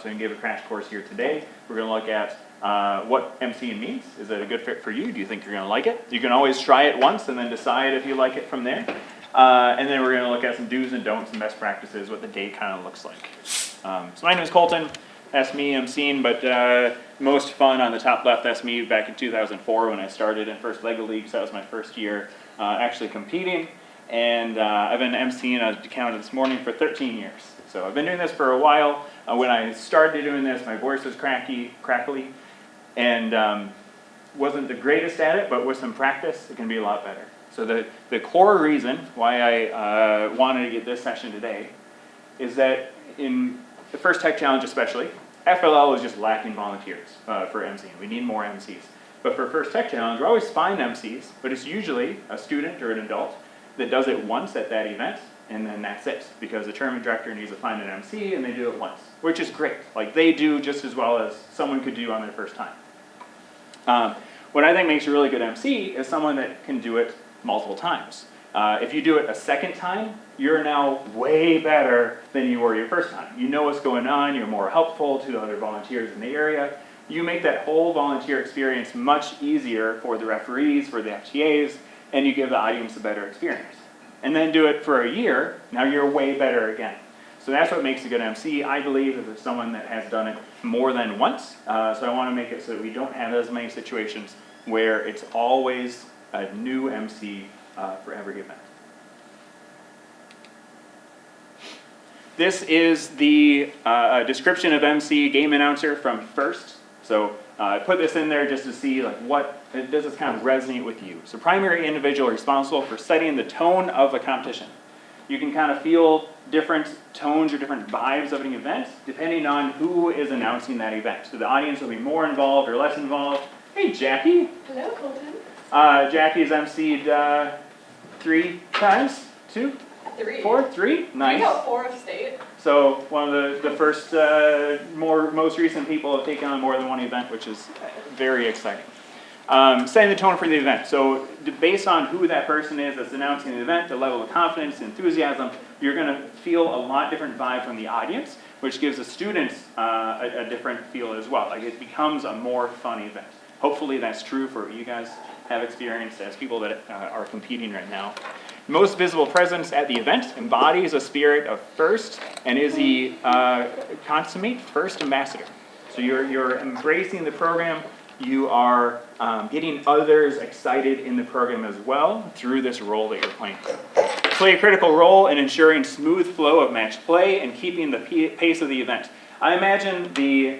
I'm going to give a crash course here today. We're going to look at what emceeing means. Is it a good fit for you? Do you think you're going to like it? You can always try it once and then decide if you like it from there. And then we're going to look at some do's and don'ts and best practices, what the day kind of looks like. So my name is Colton. That's me, emceeing, but most fun on the top left, that's me back in 2004 when I started in First Lego League. So that was my first year actually competing. And I've been emceeing, I counted this morning, for 13 years. So I've been doing this for a while. When I started doing this, my voice was crackly, and wasn't the greatest at it, but with some practice, it can be a lot better. So the core reason why I wanted to get this session today is that in the First Tech Challenge especially, FLL is just lacking volunteers for emceeing. We need more MCs. But for First Tech Challenge, we always find MCs, but it's usually a student or an adult that does it once at that event, and then that's it. Because the tournament director needs to find an MC, and they do it once, which is great. Like, they do just as well as someone could do on their first time. What I think makes a really good MC is someone that can do it multiple times. If you do it a second time, you're now way better than you were your first time. You know what's going on, you're more helpful to the other volunteers in the area. You make that whole volunteer experience much easier for the referees, for the FTAs, and you give the audience a better experience. And then do it for a year, now you're way better again. So that's what makes a good MC, I believe, is someone that has done it more than once. So I want to make it so that we don't have as many situations where it's always a new MC for every event. This is the description of MC game announcer from First. So I put this in there just to see like what does this kind of resonate with you. So primary individual responsible for setting the tone of a competition. You can kind of feel different tones or different vibes of an event depending on who is announcing that event. So the audience will be more involved or less involved. Hey, Jackie. Hello, Colton. Jackie's emceed 3 times? 2? 3. 4? 3? Nice. We got 4 of state. So one of the first, most recent people have taken on more than one event, which is very exciting. Setting the tone for the event. So based on who that person is that's announcing the event, the level of confidence, enthusiasm, you're going to feel a lot different vibe from the audience, which gives the students a different feel as well. Like it becomes a more fun event. Hopefully that's true for what you guys have experienced as people that are competing right now. Most visible presence at the event embodies a spirit of First and is the consummate First ambassador. So you're embracing the program. You are getting others excited in the program as well through this role that you're playing. Play a critical role in ensuring smooth flow of match play and keeping the pace of the event. I imagine the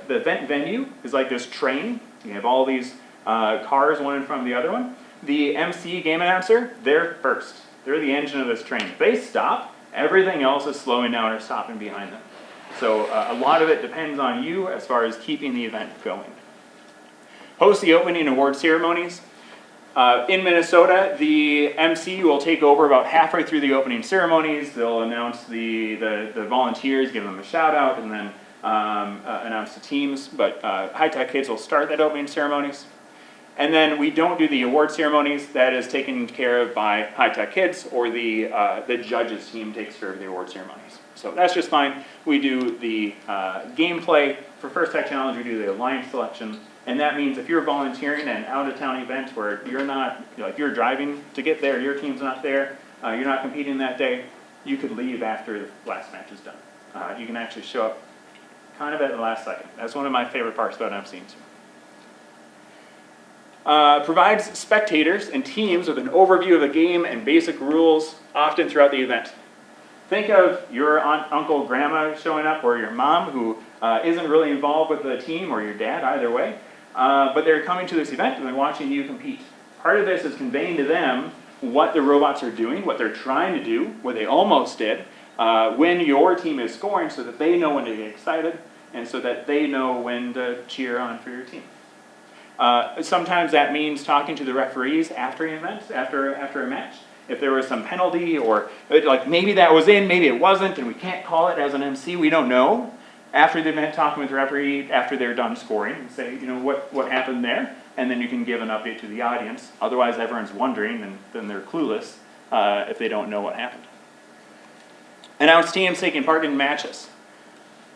event venue is like this train. You have all these cars, one in front of the other one. The MC game announcer, they're first. They're the engine of this train. If they stop, everything else is slowing down or stopping behind them. So a lot of it depends on you as far as keeping the event going. Host the opening award ceremonies. In Minnesota, the MC will take over about halfway through the opening ceremonies. They'll announce the volunteers, give them a shout out, and then announce the teams. But High Tech Kids will start that opening ceremonies. And then we don't do the award ceremonies. That is taken care of by High Tech Kids, or the judges team takes care of the award ceremonies. So that's just fine. We do the gameplay. For First Tech Challenge, we do the alliance selection. And that means if you're volunteering at an out-of-town event where you're not, if you're driving to get there, your team's not there, you're not competing that day, you could leave after the last match is done. You can actually show up kind of at the last second. That's one of my favorite parts about emceeing too. Provides spectators and teams with an overview of the game and basic rules often throughout the event. Think of your aunt, uncle, grandma showing up, or your mom who isn't really involved with the team, or your dad, either way. But they're coming to this event and they're watching you compete. Part of this is conveying to them what the robots are doing, what they're trying to do, what they almost did, when your team is scoring, so that they know when to get excited and so that they know when to cheer on for your team. Sometimes that means talking to the referees after events, after a match. If there was some penalty, or like maybe that was in, maybe it wasn't, and we can't call it as an MC, we don't know. After the event, talking with the referee after they're done scoring and say, what happened there, and then you can give an update to the audience. Otherwise, everyone's wondering, and then they're clueless if they don't know what happened. Announce teams taking part in matches.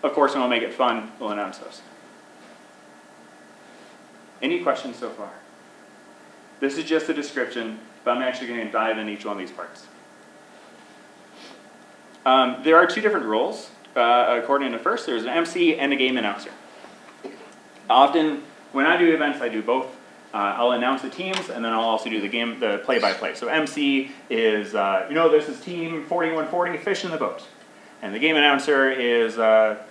Of course, when we'll make it fun, we'll announce those. Any questions so far? This is just a description, but I'm actually going to dive into each one of these parts. There are two different roles. According to first, there's an MC and a game announcer. Often, when I do events, I do both. I'll announce the teams, and then I'll also do the play-by-play. So MC is, this is team 4140, fish in the boat. And the game announcer is,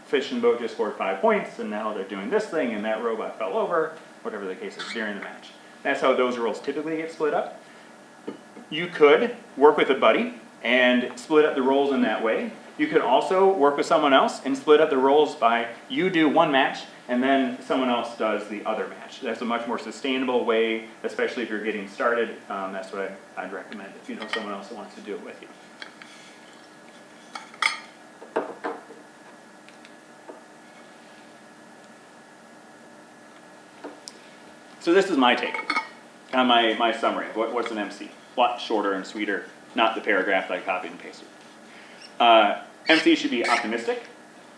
fish in the boat just scored 5 points, and now they're doing this thing, and that robot fell over, whatever the case is during the match. That's how those roles typically get split up. You could work with a buddy and split up the roles in that way. You could also work with someone else and split up the roles by you do one match and then someone else does the other match. That's a much more sustainable way, especially if you're getting started. That's what I'd recommend if you know someone else that wants to do it with you. So this is my take, kind of my summary of what's an MC. A lot shorter and sweeter, not the paragraph that I copied and pasted. MC should be optimistic.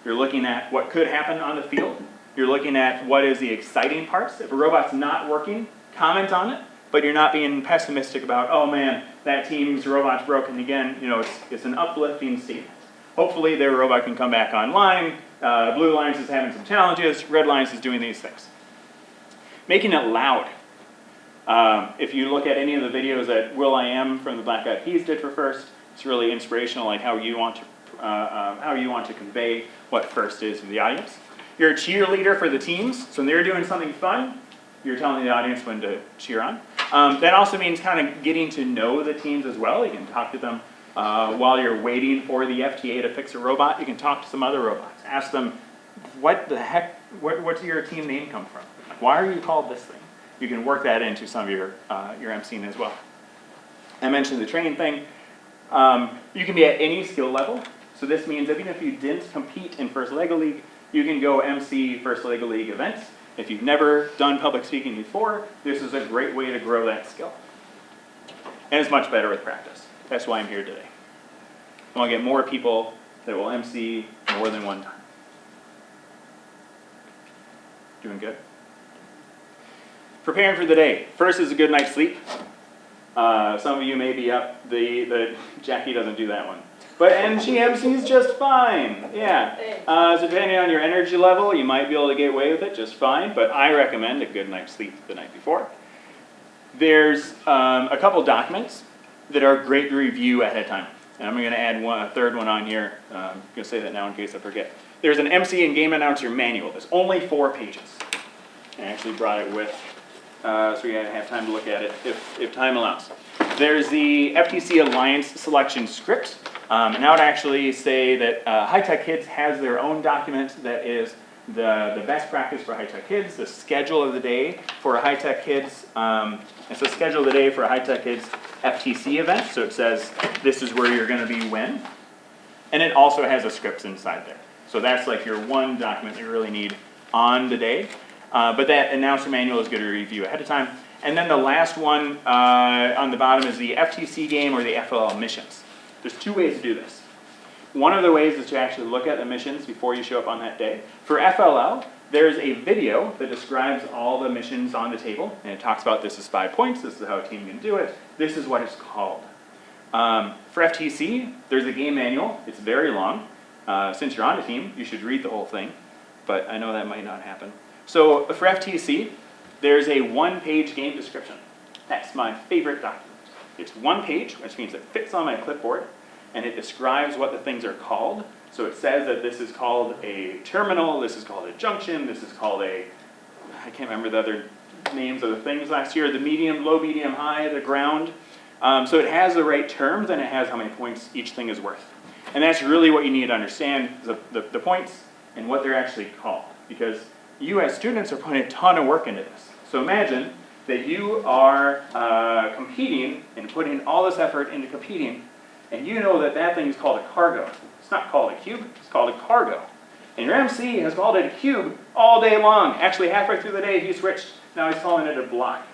You're looking at what could happen on the field. You're looking at what is the exciting parts. If a robot's not working, comment on it, but you're not being pessimistic about, oh man, that team's robot's broken again. It's an uplifting statement. Hopefully their robot can come back online. Blue Lines is having some challenges. Red Lines is doing these things. Making it loud. If you look at any of the videos that will.i.am from the Black Eyed Peas did for First, it's really inspirational, like how you want to convey what First is to the audience. You're a cheerleader for the teams, so when they're doing something fun, you're telling the audience when to cheer on. That also means kind of getting to know the teams as well. You can talk to them while you're waiting for the FTA to fix a robot. You can talk to some other robots. Ask them, what the heck, what's your team name come from? Why are you called this thing? You can work that into some of your emceeing as well. I mentioned the training thing. You can be at any skill level. So this means even if you didn't compete in First LEGO League, you can go MC First LEGO League events. If you've never done public speaking before, this is a great way to grow that skill. And it's much better with practice. That's why I'm here today. I want to get more people that will MC more than one time. Doing good? Preparing for the day. First is a good night's sleep. Some of you may be up. The Jackie doesn't do that one. And she MCs just fine. Yeah. So depending on your energy level, you might be able to get away with it just fine. But I recommend a good night's sleep the night before. There's a couple documents that are great to review ahead of time. And I'm going to add a third one on here. I'm going to say that now in case I forget. There's an MC and Game Announcer manual. There's only 4 pages. I actually brought it with, so we have time to look at it if time allows. There's the FTC Alliance selection script. And I would actually say that High Tech Kids has their own document that is the best practice for High Tech Kids, the schedule of the day for a High Tech Kids. It's the schedule of the day for a High Tech Kids FTC event. So it says this is where you're going to be when. And it also has a script inside there. So that's like your one document that you really need on the day. But that announcer manual is good to review ahead of time. And then the last one on the bottom is the FTC game or the FLL missions. There's 2 ways to do this. One of the ways is to actually look at the missions before you show up on that day. For FLL, there's a video that describes all the missions on the table, and it talks about this is 5 points, this is how a team can do it, this is what it's called. For FTC, there's a game manual. It's very long. Since you're on a team, you should read the whole thing, but I know that might not happen. So for FTC, there's a 1-page game description. That's my favorite document. It's 1 page, which means it fits on my clipboard, and it describes what the things are called. So it says that this is called a terminal, this is called a junction, this is called I can't remember the other names of the things last year, the medium, low, medium, high, the ground. So it has the right terms, and it has how many points each thing is worth. And that's really what you need to understand, the points and what they're actually called. Because you as students are putting a ton of work into this. So imagine that you are competing and putting all this effort into competing, and you know that that thing is called a cargo. It's not called a cube, it's called a cargo. And your MC has called it a cube all day long. Actually, halfway through the day, he switched. Now he's calling it a block.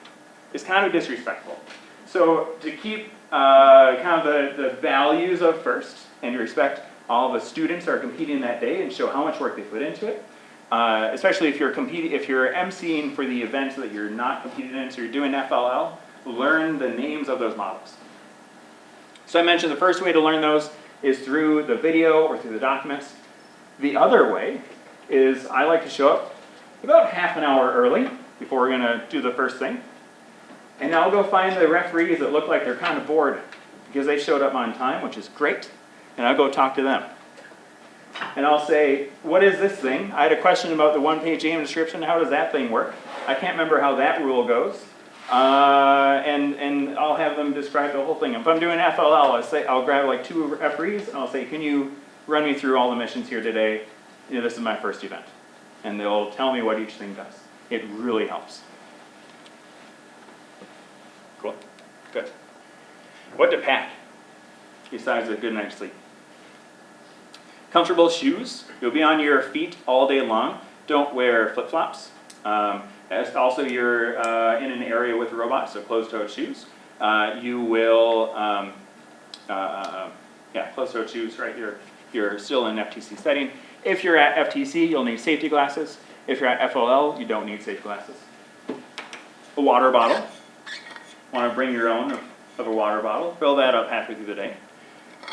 It's kind of disrespectful. So to keep kind of the values of First and respect all the students are competing that day and show how much work they put into it. Especially if you're emceeing for the event that you're not competing in, so you're doing FLL, learn the names of those models. So I mentioned the first way to learn those is through the video or through the documents. The other way is I like to show up about half an hour early before we're gonna do the first thing. And I'll go find the referees that look like they're kind of bored because they showed up on time, which is great. And I'll go talk to them. And I'll say, what is this thing? I had a question about the one-page game description. How does that thing work? I can't remember how that rule goes. And I'll have them describe the whole thing. If I'm doing FLL, I'll grab like 2 referees and I'll say, can you run me through all the missions here today? You know, this is my first event. And they'll tell me what each thing does. It really helps. Cool, good. What to pack besides a good night's sleep? Comfortable shoes. You'll be on your feet all day long. Don't wear flip-flops. Also, you're in an area with robots, so closed-toed shoes. You will, closed-toed shoes, right? You're still in an FTC setting. If you're at FTC, you'll need safety glasses. If you're at FLL, you don't need safety glasses. A water bottle. Want to bring your own of a water bottle. Fill that up halfway through the day.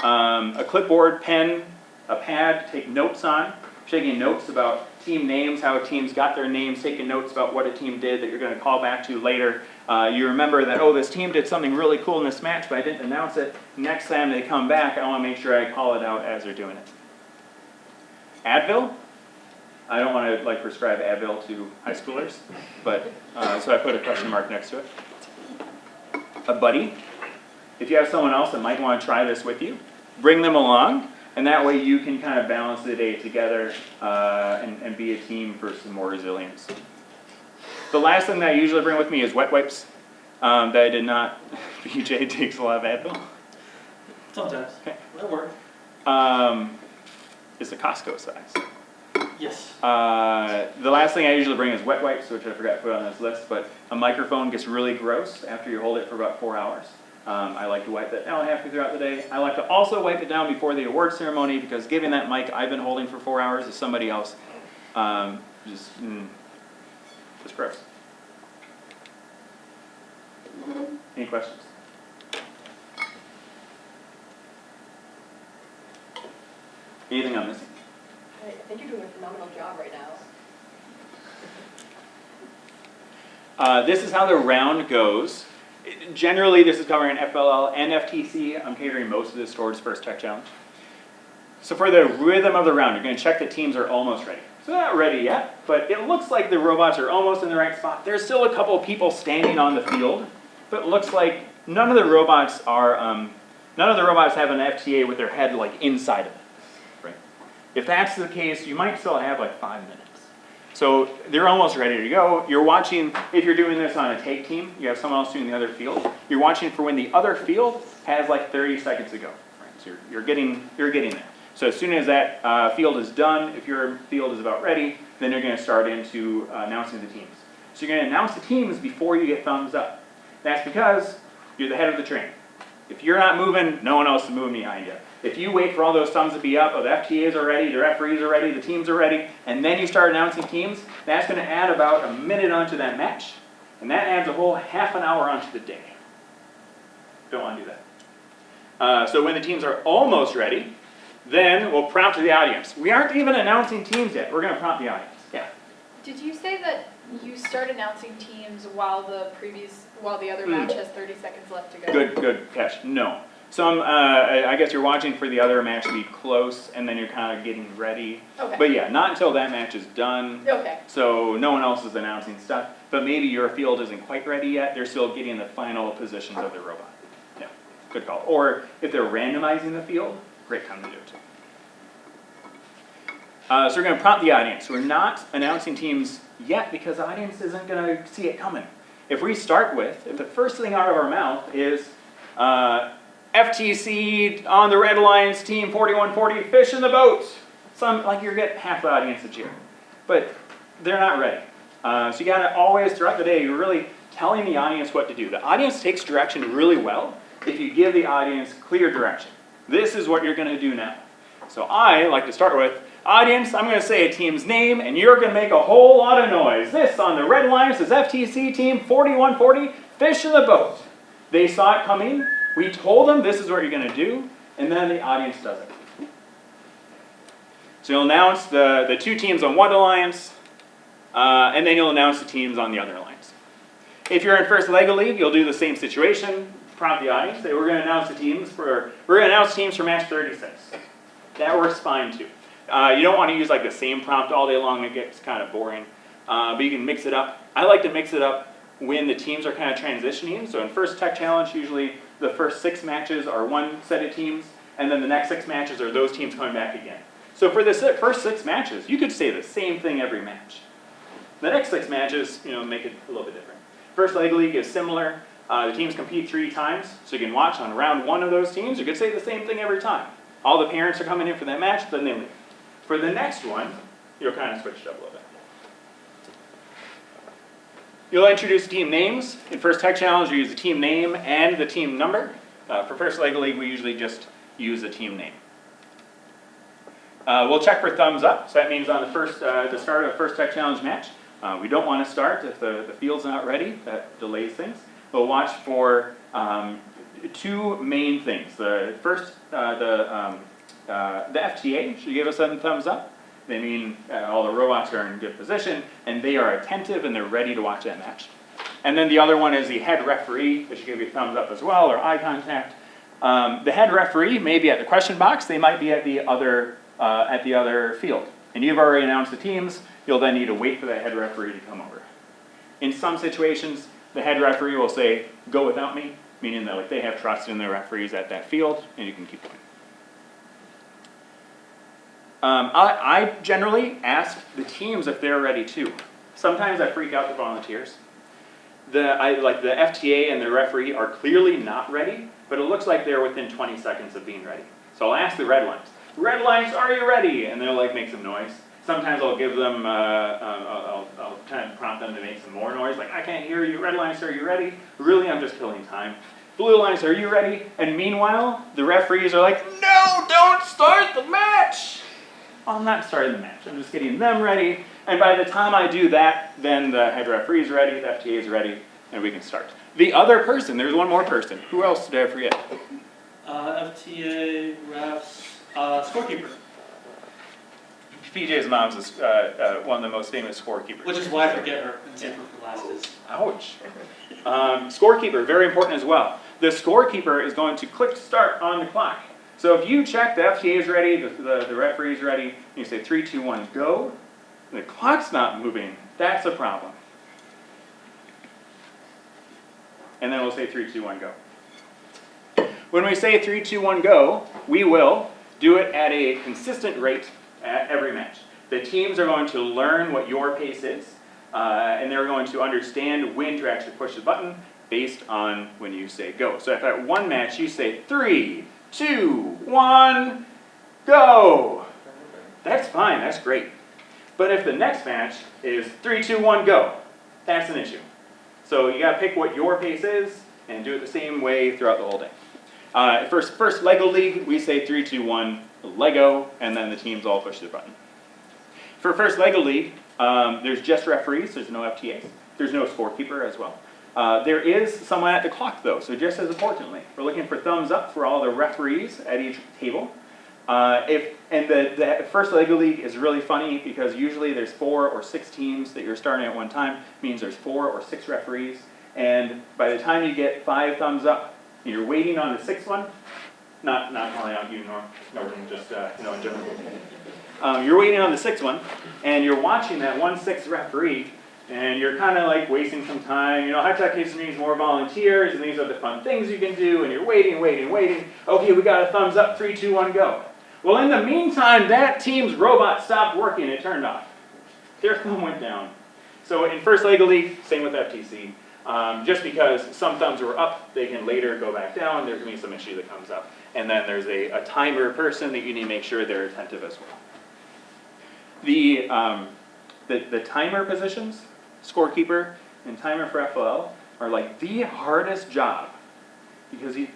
A clipboard, pen, a pad to take notes on. Taking notes about team names, how teams got their names, taking notes about what a team did that you're going to call back to later. You remember that, oh, this team did something really cool in this match, but I didn't announce it. Next time they come back, I want to make sure I call it out as they're doing it. Advil. I don't want to prescribe Advil to high schoolers, but so I put a question mark next to it. A buddy. If you have someone else that might want to try this with you, bring them along. And that way you can kind of balance the day together and be a team for some more resilience. The last thing that I usually bring with me is wet wipes. That I did not. BJ takes a lot of Advil. Sometimes. Okay. That'll work. It's the Costco size. Yes. The last thing I usually bring is wet wipes, which I forgot to put on this list, but a microphone gets really gross after you hold it for about 4 hours. I like to wipe that down halfway throughout the day. I like to also wipe it down before the award ceremony because giving that mic I've been holding for 4 hours to somebody else, it's gross. Any questions? Anything I'm missing? I think you're doing a phenomenal job right now. This is how the round goes. Generally, this is covering FLL and FTC. I'm catering most of this towards First Tech Challenge. So for the rhythm of the round, you're going to check that teams are almost ready. So they're not ready yet, but it looks like the robots are almost in the right spot. There's still a couple of people standing on the field, but it looks like none of the robots have an FTA with their head inside of it. Right? If that's the case, you might still have 5 minutes. So they're almost ready to go. You're watching, if you're doing this on a take team, you have someone else doing the other field. You're watching for when the other field has 30 seconds to go. Right? So you're getting there. So as soon as that field is done, if your field is about ready, then you're going to start into announcing the teams. So you're going to announce the teams before you get thumbs up. That's because you're the head of the train. If you're not moving, no one else is moving behind you. If you wait for all those thumbs to be up, the FTAs are ready, the referees are ready, the teams are ready, and then you start announcing teams, that's going to add about a minute onto that match, and that adds a whole half an hour onto the day. Don't want to do that. So when the teams are almost ready, then we'll prompt the audience. We aren't even announcing teams yet. We're going to prompt the audience. Yeah. Did you say that you start announcing teams while the other match has 30 seconds left to go? Good catch. No. I guess you're watching for the other match to be close, and then you're kind of getting ready. Okay. But yeah, not until that match is done. Okay. So no one else is announcing stuff. But maybe your field isn't quite ready yet. They're still getting the final positions of the robot. Yeah, good call. Or if they're randomizing the field, great time to do it too. So we're going to prompt the audience. We're not announcing teams yet because the audience isn't going to see it coming. If the first thing out of our mouth is FTC on the Red Lions team 4140, fish in the boat. You're getting half the audience to cheer. But they're not ready. So you gotta always, throughout the day, you're really telling the audience what to do. The audience takes direction really well if you give the audience clear direction. This is what you're gonna do now. So I like to start with, audience, I'm going to say a team's name, and you're going to make a whole lot of noise. This on the red line says FTC team 4140, fish in the boat. They saw it coming. We told them this is what you're going to do, and then the audience does it. So you'll announce the two teams on one alliance, and then you'll announce the teams on the other alliance. If you're in First Lego League, you'll do the same situation. Prompt the audience. Say we're going to announce teams for match 36. That works fine too. You don't want to use like the same prompt all day long. It gets kind of boring. But you can mix it up. I like to mix it up when the teams are kind of transitioning. So in First Tech Challenge, usually the first 6 matches are one set of teams, and then the next 6 matches are those teams coming back again. So for the first 6 matches, you could say the same thing every match. The next 6 matches, make it a little bit different. First Lego League is similar. The teams compete 3 times, so you can watch on round 1 of those teams. You could say the same thing every time. All the parents are coming in for that match, then they leave. For the next one, you'll kind of switch it up a little bit. You'll introduce team names. In First Tech Challenge, you use the team name and the team number. For First Lego League, we usually just use the team name. We'll check for thumbs up. So that means on the start of a First Tech Challenge match, we don't want to start if the field's not ready. That delays things. We'll watch for 2 main things. The first, the FTA should give us a thumbs up. They mean all the robots are in good position, and they are attentive, and they're ready to watch that match. And then the other one is the head referee. They should give you a thumbs up as well, or eye contact. The head referee may be at the question box. They might be at the other field. And you've already announced the teams. You'll then need to wait for that head referee to come over. In some situations, the head referee will say, "Go without me," meaning that they have trust in the referees at that field, and you can keep going. I generally ask the teams if they're ready too. Sometimes I freak out the volunteers. The FTA and the referee are clearly not ready, but it looks like they're within 20 seconds of being ready. So I'll ask the red lines, "Red lines, are you ready?" And they'll make some noise. Sometimes I'll give them, I'll kind of prompt them to make some more noise, like, "I can't hear you. Red lines, are you ready?" Really, I'm just killing time. "Blue lines, are you ready?" And meanwhile, the referees are like, "No, don't start the match." I'm not starting the match. I'm just getting them ready. And by the time I do that, then the head referee is ready, the FTA is ready, and we can start. The other person, there's one more person. Who else did I forget? FTA, refs, scorekeeper. PJ's mom's is one of the most famous scorekeepers. Which is why I forget her and save her for last is. Ouch. Scorekeeper, very important as well. The scorekeeper is going to click start on the clock. So if you check the FTA is ready, the referee is ready, and you say 3, 2, 1, go, and the clock's not moving, that's a problem. And then we'll say 3, 2, 1, go. When we say 3, 2, 1, go, we will do it at a consistent rate at every match. The teams are going to learn what your pace is, and they're going to understand when to actually push the button based on when you say go. So if at one match you say 3, 2, 1, go. That's fine, that's great. But if the next match is 3, 2, 1, go, that's an issue. So you gotta pick what your pace is and do it the same way throughout the whole day. First Lego League, we say 3, 2, 1, Lego, and then the teams all push the button. For First Lego League, there's just referees, there's no FTAs. There's no scorekeeper as well. There is someone at the clock though, so just as importantly, we're looking for thumbs up for all the referees at each table. The First Lego League is really funny because usually there's 4 or 6 teams that you're starting at one time. It means there's 4 or 6 referees, and by the time you get 5 thumbs up, you're waiting on the 6th one. Not calling out you, Norton, just in general. You're waiting on the 6th one, and you're watching that 1/6 referee. And you're kind of like wasting some time. High Tech Case needs more volunteers, and these are the fun things you can do, and you're waiting. Okay, we got a thumbs up, 3, 2, 1, go. Well, in the meantime, that team's robot stopped working, it turned off. Their thumb went down. So in First Lego League, same with FTC. Just because some thumbs were up, they can later go back down, there can be some issue that comes up. And then there's a timer person that you need to make sure they're attentive as well. The timer positions, scorekeeper and timer for FLL, are like the hardest job because you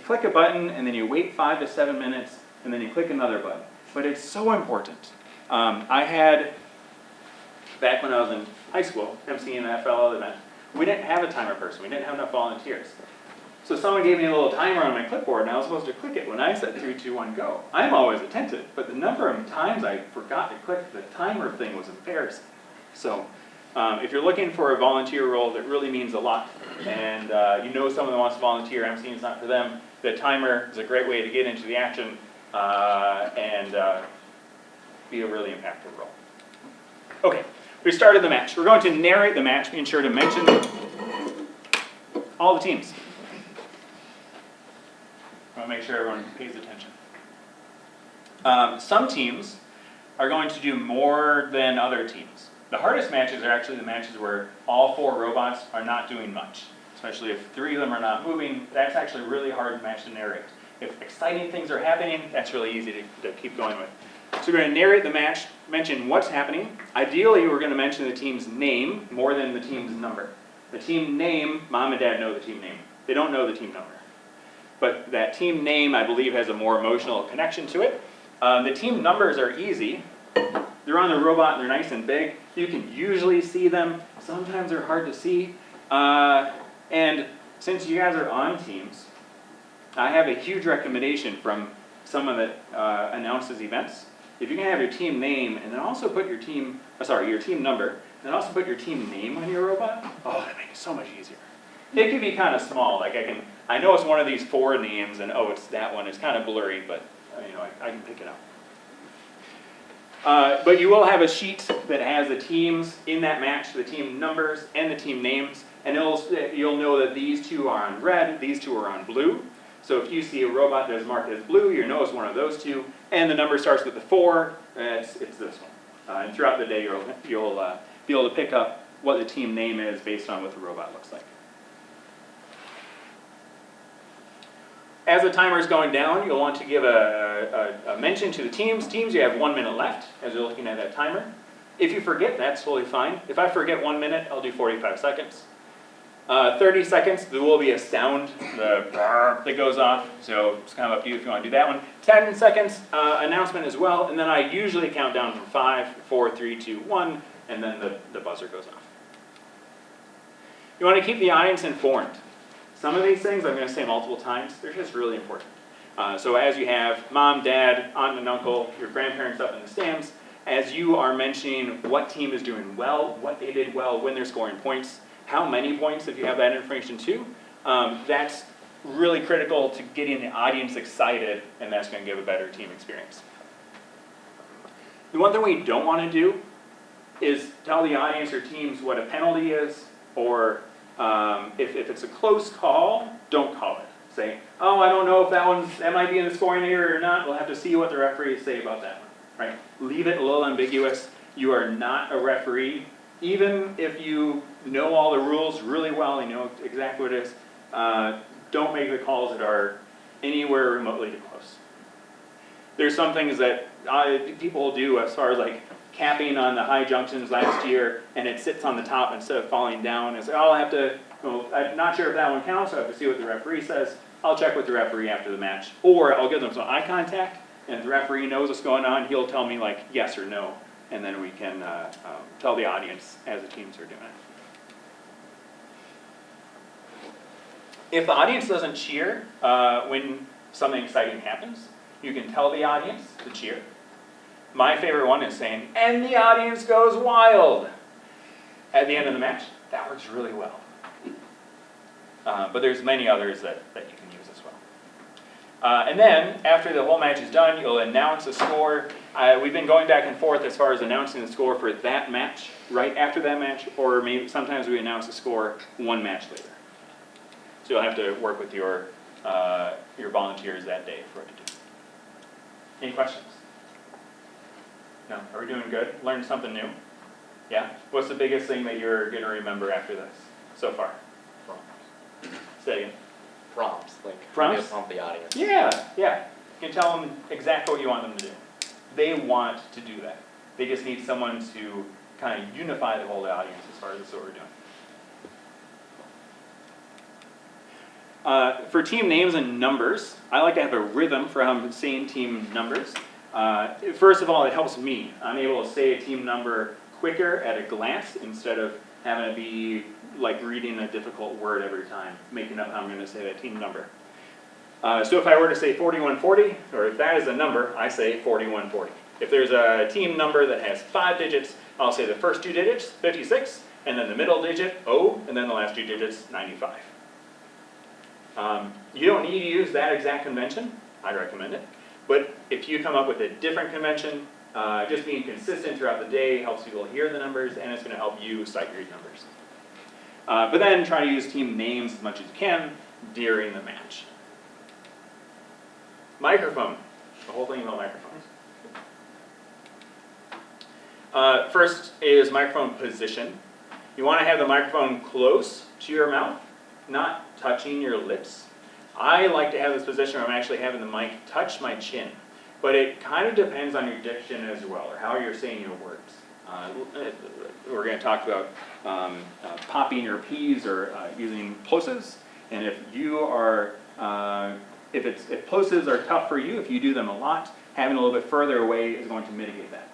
click a button and then you wait 5 to 7 minutes and then you click another button. But it's so important. I had, back when I was in high school, Emcee and that fellow event, we didn't have a timer person, we didn't have enough volunteers. So someone gave me a little timer on my clipboard and I was supposed to click it when I said 3, 2, 1, go. I'm always attentive, but the number of times I forgot to click the timer thing was embarrassing. So if you're looking for a volunteer role that really means a lot, and you know someone that wants to volunteer, emceeing is not for them, the timer is a great way to get into the action and be a really impactful role. Okay, we started the match. We're going to narrate the match, being sure to mention all the teams. I want to make sure everyone pays attention. Some teams are going to do more than other teams. The hardest matches are actually the matches where all 4 robots are not doing much. Especially if 3 of them are not moving, that's actually a really hard match to narrate. If exciting things are happening, that's really easy to keep going with. So we're going to narrate the match, mention what's happening. Ideally, we're going to mention the team's name more than the team's number. The team name, mom and dad know the team name. They don't know the team number. But that team name, I believe, has a more emotional connection to it. The team numbers are easy. They're on the robot, and they're nice and big. You can usually see them. Sometimes they're hard to see. And since you guys are on teams, I have a huge recommendation from someone that announces events. If you can have your team name and then also put your team, your team number, and then also put your team name on your robot, oh, that makes it so much easier. It can be kind of small, like I know it's one of these 4 names, and oh, it's that one. It's kind of blurry, but I can pick it up. But you will have a sheet that has the teams in that match, the team numbers and the team names, and you'll know that these 2 are on red, these 2 are on blue. So if you see a robot that's marked as blue, you know it's one of those 2, and the number starts with the 4, it's this one. And throughout the day, you'll be able to pick up what the team name is based on what the robot looks like. As the timer is going down, you'll want to give a mention to the teams. Teams, you have 1 minute left as you're looking at that timer. If you forget, that's totally fine. If I forget 1 minute, I'll do 45 seconds. 30 seconds, there will be a sound that goes off, so it's kind of up to you if you want to do that one. 10 seconds, announcement as well, and then I usually count down from 5, 4, 3, 2, 1, and then the buzzer goes off. You want to keep the audience informed. Some of these things I'm going to say multiple times, they're just really important. So as you have mom, dad, aunt and uncle, your grandparents up in the stands, as you are mentioning what team is doing well, what they did well, when they're scoring points, how many points if you have that information too, that's really critical to getting the audience excited, and that's going to give a better team experience. The one thing we don't want to do is tell the audience or teams what a penalty is, or if it's a close call, don't call it. Say, oh, I don't know if that might be in the scoring area or not. We'll have to see what the referees say about that one. Right? Leave it a little ambiguous. You are not a referee. Even if you know all the rules really well and you know exactly what it is, don't make the calls that are anywhere remotely close. There's some things that people do as far as like capping on the high junctions last year, and it sits on the top instead of falling down. And say, oh, I'll have to, I'm not sure if that one counts, so I have to see what the referee says. I'll check with the referee after the match. Or I'll give them some eye contact, and if the referee knows what's going on, he'll tell me like yes or no, and then we can tell the audience as the teams are doing it. If the audience doesn't cheer when something exciting happens, you can tell the audience to cheer. My favorite one is saying, and the audience goes wild at the end of the match. That works really well. But there's many others that you can use as well. And then, after the whole match is done, you'll announce the score. We've been going back and forth as far as announcing the score for that match, right after that match, or maybe sometimes we announce the score one match later. So you'll have to work with your volunteers that day for it to do. Any questions? No? Are we doing good? Learned something new? Yeah? What's the biggest thing that you're going to remember after this so far? Prompts. Say again. Prompts, like Prompts? to pump the audience. Yeah. You can tell them exactly what you want them to do. They want to do that. They just need someone to kind of unify the whole audience as far as this is what we're doing. For team names and numbers, I like to have a rhythm for how I'm saying team numbers. First of all, it helps me. I'm able to say a team number quicker at a glance instead of having to be like reading a difficult word every time, making up how I'm going to say that team number. So if I were to say 4140, or if that is a number, I say 4140. If there's a team number that has 5 digits, I'll say the first 2 digits, 56, and then the middle digit, 0, and then the last 2 digits, 95. You don't need to use that exact convention. I recommend it. But if you come up with a different convention, just being consistent throughout the day helps people hear the numbers, and it's going to help you sight read numbers. But then try to use team names as much as you can during the match. Microphone. The whole thing about microphones. First is microphone position. You want to have the microphone close to your mouth, not touching your lips. I like to have this position where I'm actually having the mic touch my chin, but it kind of depends on your diction as well, or how you're saying your words. We're going to talk about popping your P's or using plosives, and if you are, if plosives are tough for you, if you do them a lot, having a little bit further away is going to mitigate that.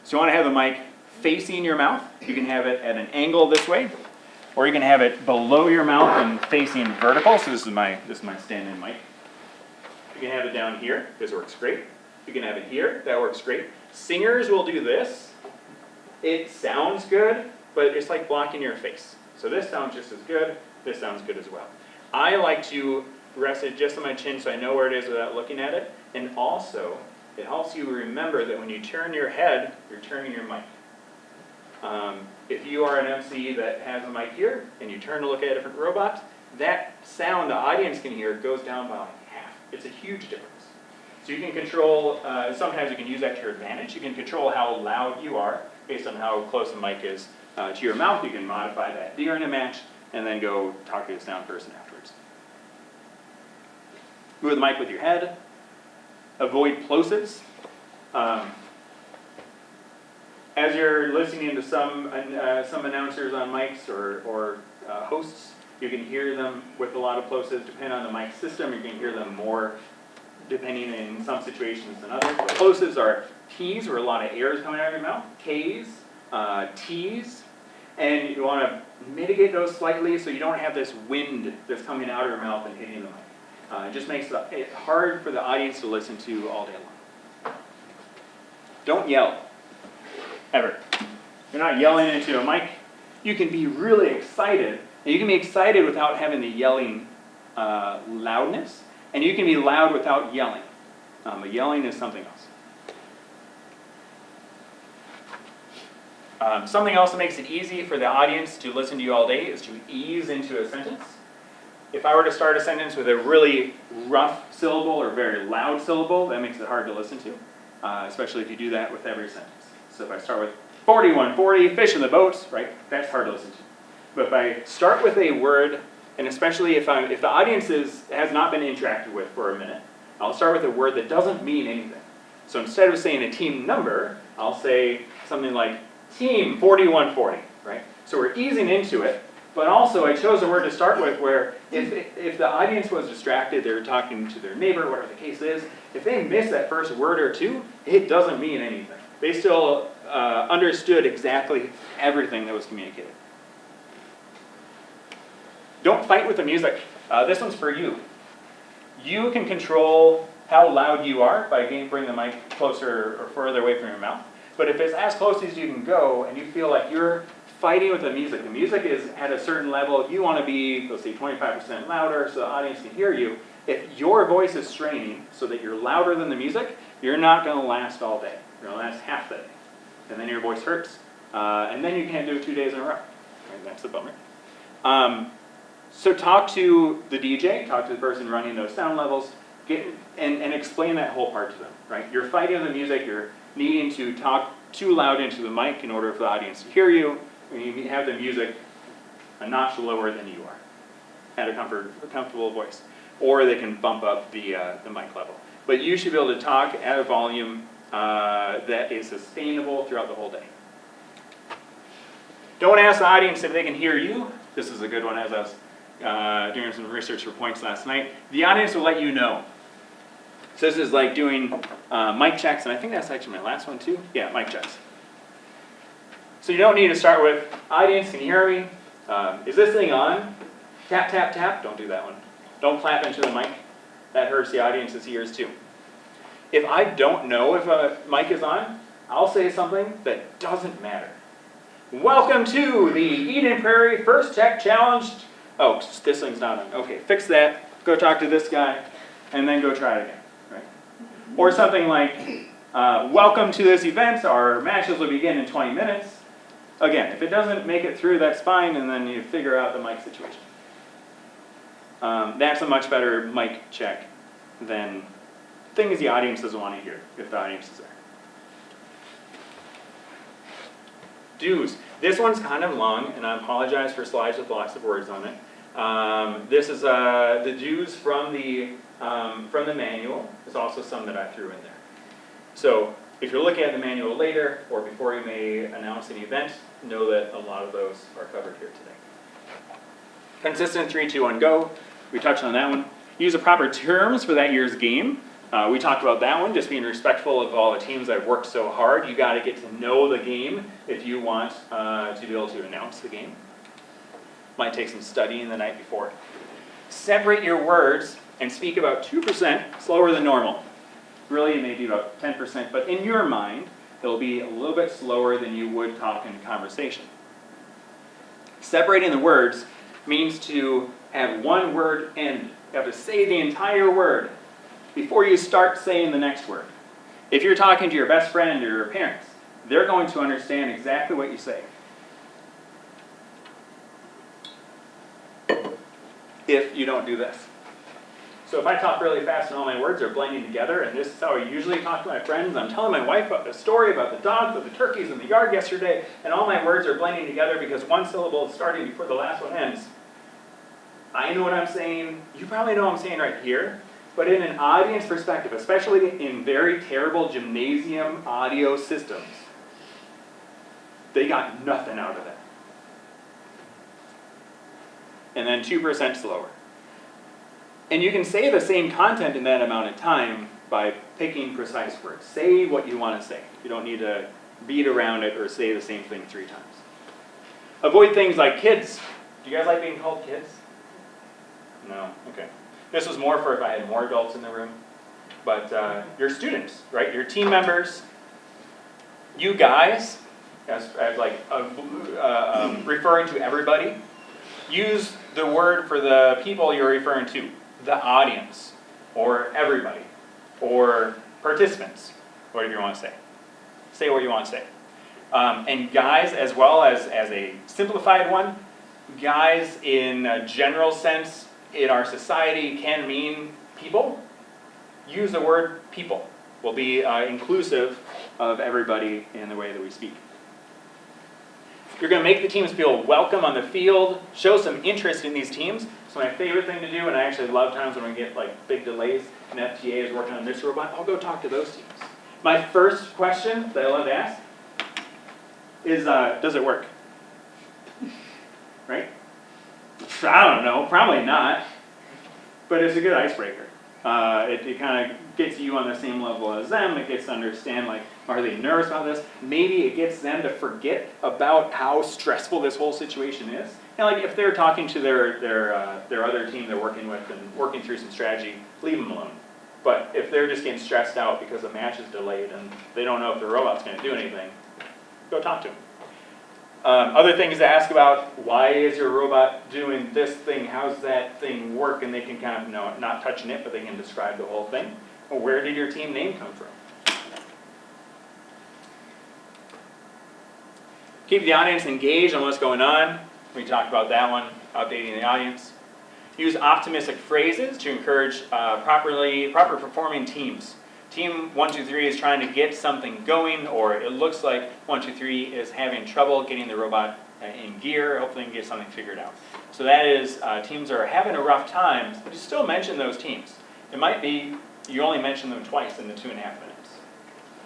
So you want to have the mic facing your mouth. You can have it at an angle this way, or you can have it below your mouth and facing vertical. So this is my stand-in mic. You can have it down here. This works great. You can have it here. That works great. Singers will do this. It sounds good, but it's like blocking your face. So this sounds just as good. This sounds good as well. I like to rest it just on my chin so I know where it is without looking at it. And also, it helps you remember that when you turn your head, you're turning your mic. If you are an MC that has a mic here, and you turn to look at a different robot, that sound the audience can hear goes down by like half. It's a huge difference. So you can control, sometimes you can use that to your advantage. You can control how loud you are based on how close the mic is to your mouth. You can modify that during a match, and then go talk to the sound person afterwards. Move the mic with your head. Avoid plosives. As you're listening to some announcers on mics or hosts, you can hear them with a lot of plosives. Depending on the mic system, you can hear them more depending in some situations than others. But plosives are T's, where a lot of air is coming out of your mouth, K's, T's, and you want to mitigate those slightly so you don't have this wind that's coming out of your mouth and hitting the mic. It just makes it hard for the audience to listen to all day long. Don't yell. Ever. You're not yelling into a mic. You can be really excited, and you can be excited without having the yelling loudness, and you can be loud without yelling. But yelling is something else. Something else that makes it easy for the audience to listen to you all day is to ease into a sentence. If I were to start a sentence with a really rough syllable or very loud syllable, that makes it hard to listen to, especially if you do that with every sentence. So if I start with 4140, fish in the boat, right, that's hard to listen to. But if I start with a word, and especially if the audience has not been interacted with for a minute, I'll start with a word that doesn't mean anything. So instead of saying a team number, I'll say something like team 4140, right? So we're easing into it, but also I chose a word to start with where if the audience was distracted, they were talking to their neighbor, whatever the case is, if they miss that first word or two, it doesn't mean anything. They still understood exactly everything that was communicated. Don't fight with the music. This one's for you. You can control how loud you are by bringing the mic closer or further away from your mouth. But if it's as close as you can go and you feel like you're fighting with the music is at a certain level, you want to be, let's say, 25% louder so the audience can hear you. If your voice is straining so that you're louder than the music, you're not going to last all day. You're going to last half the day. And then your voice hurts. And then you can't do it 2 days in a row. Right? That's the bummer. So talk to the DJ, talk to the person running those sound levels, and explain that whole part to them. Right? You're fighting with the music, you're needing to talk too loud into the mic in order for the audience to hear you, and you have the music a notch lower than you are at a comfortable voice. Or they can bump up the mic level. But you should be able to talk at a volume that is sustainable throughout the whole day. Don't ask the audience if they can hear you. This is a good one as I was doing some research for points last night. The audience will let you know. So this is like doing mic checks, and I think that's actually my last one too. Yeah, mic checks. So you don't need to start with, audience, can you hear me? Is this thing on? Tap, tap, tap. Don't do that one. Don't clap into the mic. That hurts the audience's ears too. If I don't know if a mic is on, I'll say something that doesn't matter. Welcome to the Eden Prairie First Tech Challenge. Oh, this thing's not on. Okay, fix that. Go talk to this guy, and then go try it again. Right? Or something like, welcome to this event. Our matches will begin in 20 minutes. Again, if it doesn't make it through, that's fine, and then you figure out the mic situation. That's a much better mic check than things the audience doesn't want to hear, if the audience is there. Do's. This one's kind of long, and I apologize for slides with lots of words on it. This is the do's from the manual. There's also some that I threw in there. So if you're looking at the manual later, or before you may announce an event, know that a lot of those are covered here today. Consistent 3, 2, 1, go. We touched on that one. Use the proper terms for that year's game. We talked about that one, just being respectful of all the teams that have worked so hard. You got to get to know the game if you want to be able to announce the game. Might take some studying the night before. Separate your words and speak about 2% slower than normal. Really, it may be about 10%, but in your mind, it'll be a little bit slower than you would talk in conversation. Separating the words means to have one word end. You have to say the entire word before you start saying the next word. If you're talking to your best friend or your parents, they're going to understand exactly what you say. If you don't do this. So if I talk really fast and all my words are blending together, and this is how I usually talk to my friends, I'm telling my wife about the story about the dogs, about the turkeys in the yard yesterday, and all my words are blending together because one syllable is starting before the last one ends. I know what I'm saying, you probably know what I'm saying right here, but in an audience perspective, especially in very terrible gymnasium audio systems, they got nothing out of that. And then 2% slower. And you can say the same content in that amount of time by picking precise words. Say what you want to say. You don't need to beat around it or say the same thing 3 times. Avoid things like kids. Do you guys like being called kids? No? Okay. This was more for if I had more adults in the room. But your students, right? Your team members, you guys, as like referring to everybody, use the word for the people you're referring to. The audience, or everybody, or participants, whatever you want to say. Say what you want to say. And guys, as well as a simplified one, guys in a general sense in our society can mean people. Use the word people. Will be inclusive of everybody in the way that we speak. You're going to make the teams feel welcome on the field, show some interest in these teams. So my favorite thing to do, and I actually love times when we get like big delays, and FTA is working on this robot, I'll go talk to those teams. My first question that I love to ask is, does it work? Right? I don't know, probably not, but it's a good icebreaker. It kind of gets you on the same level as them. It gets to understand, like, are they nervous about this? Maybe it gets them to forget about how stressful this whole situation is. And like, if they're talking to their other team they're working with and working through some strategy, leave them alone. But if they're just getting stressed out because the match is delayed and they don't know if the robot's going to do anything, go talk to them. Other things to ask about, why is your robot doing this thing? How's that thing work? And they can kind of, not touching it, but they can describe the whole thing. Well, where did your team name come from? Keep the audience engaged on what's going on. We talked about that one, updating the audience. Use optimistic phrases to encourage proper performing teams. Team 1, 2, 3 is trying to get something going, or it looks like 1, 2, 3 is having trouble getting the robot in gear, hopefully can get something figured out. So that is, teams are having a rough time, but you still mention those teams. It might be you only mention them twice in the 2.5 minutes,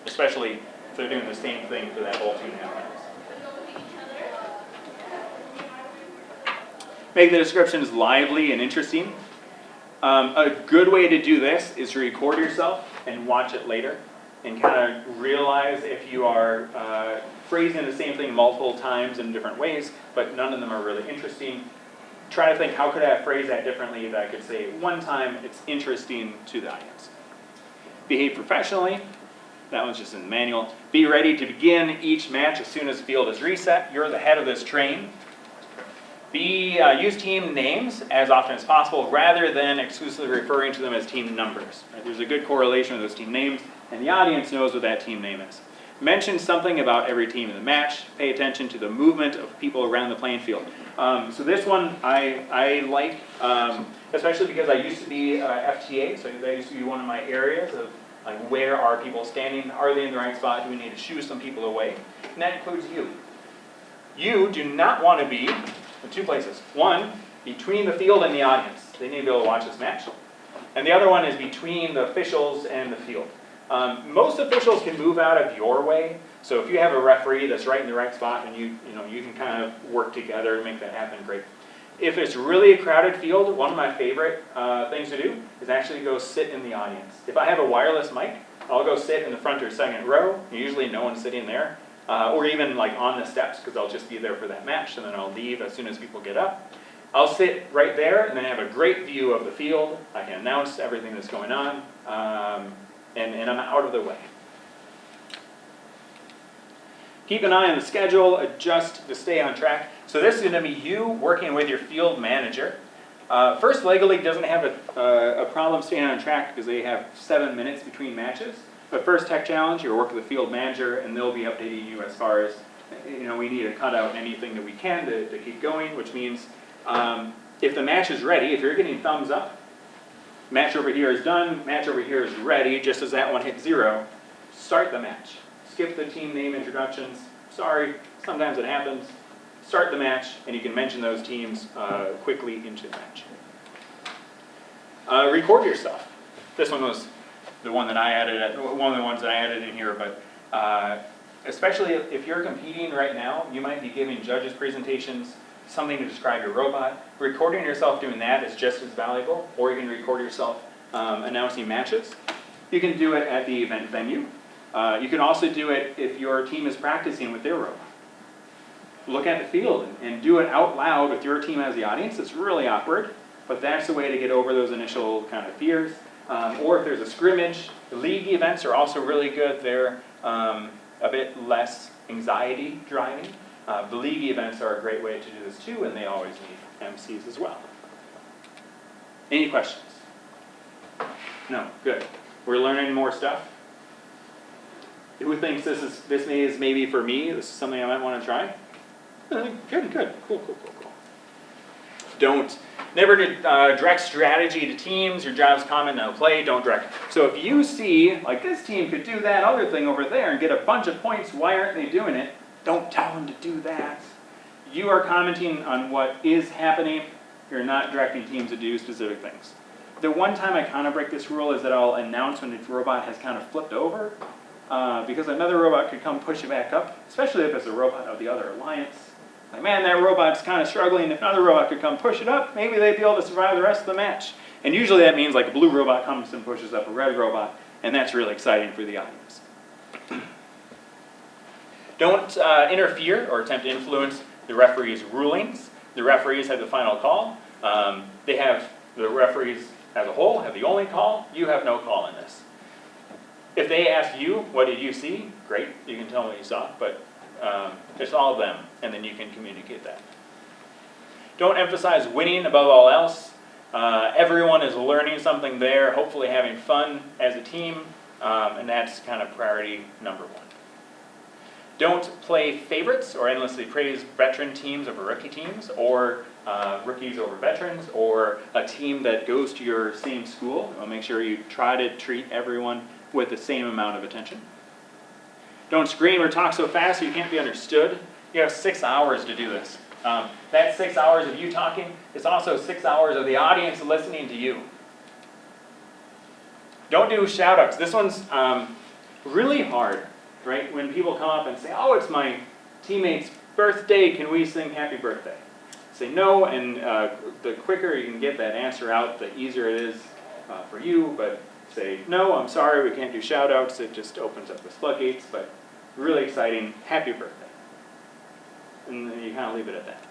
especially if they're doing the same thing for that whole 2.5 minutes. Make the descriptions lively and interesting. A good way to do this is to record yourself and watch it later and kind of realize if you are phrasing the same thing multiple times in different ways, but none of them are really interesting. Try to think, how could I have phrased that differently that I could say it one time, it's interesting to the audience. Behave professionally. That one's just in the manual. Be ready to begin each match as soon as the field is reset. You're the head of this train. Use team names as often as possible rather than exclusively referring to them as team numbers. Right? There's a good correlation with those team names, and the audience knows what that team name is. Mention something about every team in the match. Pay attention to the movement of people around the playing field. So this one I like, especially because I used to be FTA, so that used to be one of my areas of like, where are people standing? Are they in the right spot? Do we need to shoo some people away? And that includes you. You do not want to be in two places. One, between the field and the audience. They need to be able to watch this match. And the other one is between the officials and the field. Most officials can move out of your way. So if you have a referee that's right in the right spot and you can kind of work together and make that happen, great. If it's really a crowded field, one of my favorite things to do is actually go sit in the audience. If I have a wireless mic, I'll go sit in the front or second row. Usually no one's sitting there. Or even like on the steps, because I'll just be there for that match, and then I'll leave as soon as people get up. I'll sit right there and then have a great view of the field. I can announce everything that's going on, and I'm out of the way. Keep an eye on the schedule, adjust to stay on track. So this is going to be you working with your field manager. First Lego League doesn't have a problem staying on track because they have 7 minutes between matches. But First Tech Challenge, you'll work with the field manager, and they'll be updating you as far as, we need to cut out anything that we can to keep going, which means if the match is ready, if you're getting thumbs up, match over here is done, match over here is ready, just as that one hit 0, start the match. Skip the team name introductions. Sorry, sometimes it happens. Start the match, and you can mention those teams quickly into the match. Record your stuff. This one was the one that I added, one of the ones that I added in here, but especially if you're competing right now, you might be giving judges presentations, something to describe your robot. Recording yourself doing that is just as valuable, or you can record yourself announcing matches. You can do it at the event venue. You can also do it if your team is practicing with their robot. Look at the field and do it out loud with your team as the audience. It's really awkward, but that's the way to get over those initial kind of fears. Or if there's a scrimmage, the league events are also really good. They're a bit less anxiety driving. The league events are a great way to do this too, and they always need MCs as well. Any questions? No, good. We're learning more stuff. Who thinks this is maybe for me? This is something I might want to try. Good, cool. Never direct strategy to teams. Your job's comment, no play, don't direct. So if you see, like this team could do that other thing over there and get a bunch of points, why aren't they doing it? Don't tell them to do that. You are commenting on what is happening. You're not directing teams to do specific things. The one time I kind of break this rule is that I'll announce when the robot has kind of flipped over, because another robot could come push it back up, especially if it's a robot of the other alliance. Like, man, that robot's kind of struggling. If another robot could come push it up, maybe they'd be able to survive the rest of the match. And usually that means like a blue robot comes and pushes up a red robot, and that's really exciting for the audience. Don't interfere or attempt to influence the referee's rulings. The referees have the final call. The referees as a whole have the only call. You have no call in this. If they ask you, what did you see? Great, you can tell them what you saw, but it's all of them, and then you can communicate that. Don't emphasize winning above all else. Everyone is learning something there, hopefully having fun as a team, and that's kind of priority number one. Don't play favorites or endlessly praise veteran teams over rookie teams, or rookies over veterans, or a team that goes to your same school. I'll make sure you try to treat everyone with the same amount of attention. Don't scream or talk so fast so you can't be understood. You have 6 hours to do this. That's 6 hours of you talking. It's also 6 hours of the audience listening to you. Don't do shout-outs. This one's really hard, right? When people come up and say, oh, it's my teammate's birthday, can we sing happy birthday? say no, and the quicker you can get that answer out, the easier it is for you, but say, no, I'm sorry, we can't do shout outs, it just opens up the floodgates, but really exciting, happy birthday. And then you kind of leave it at that.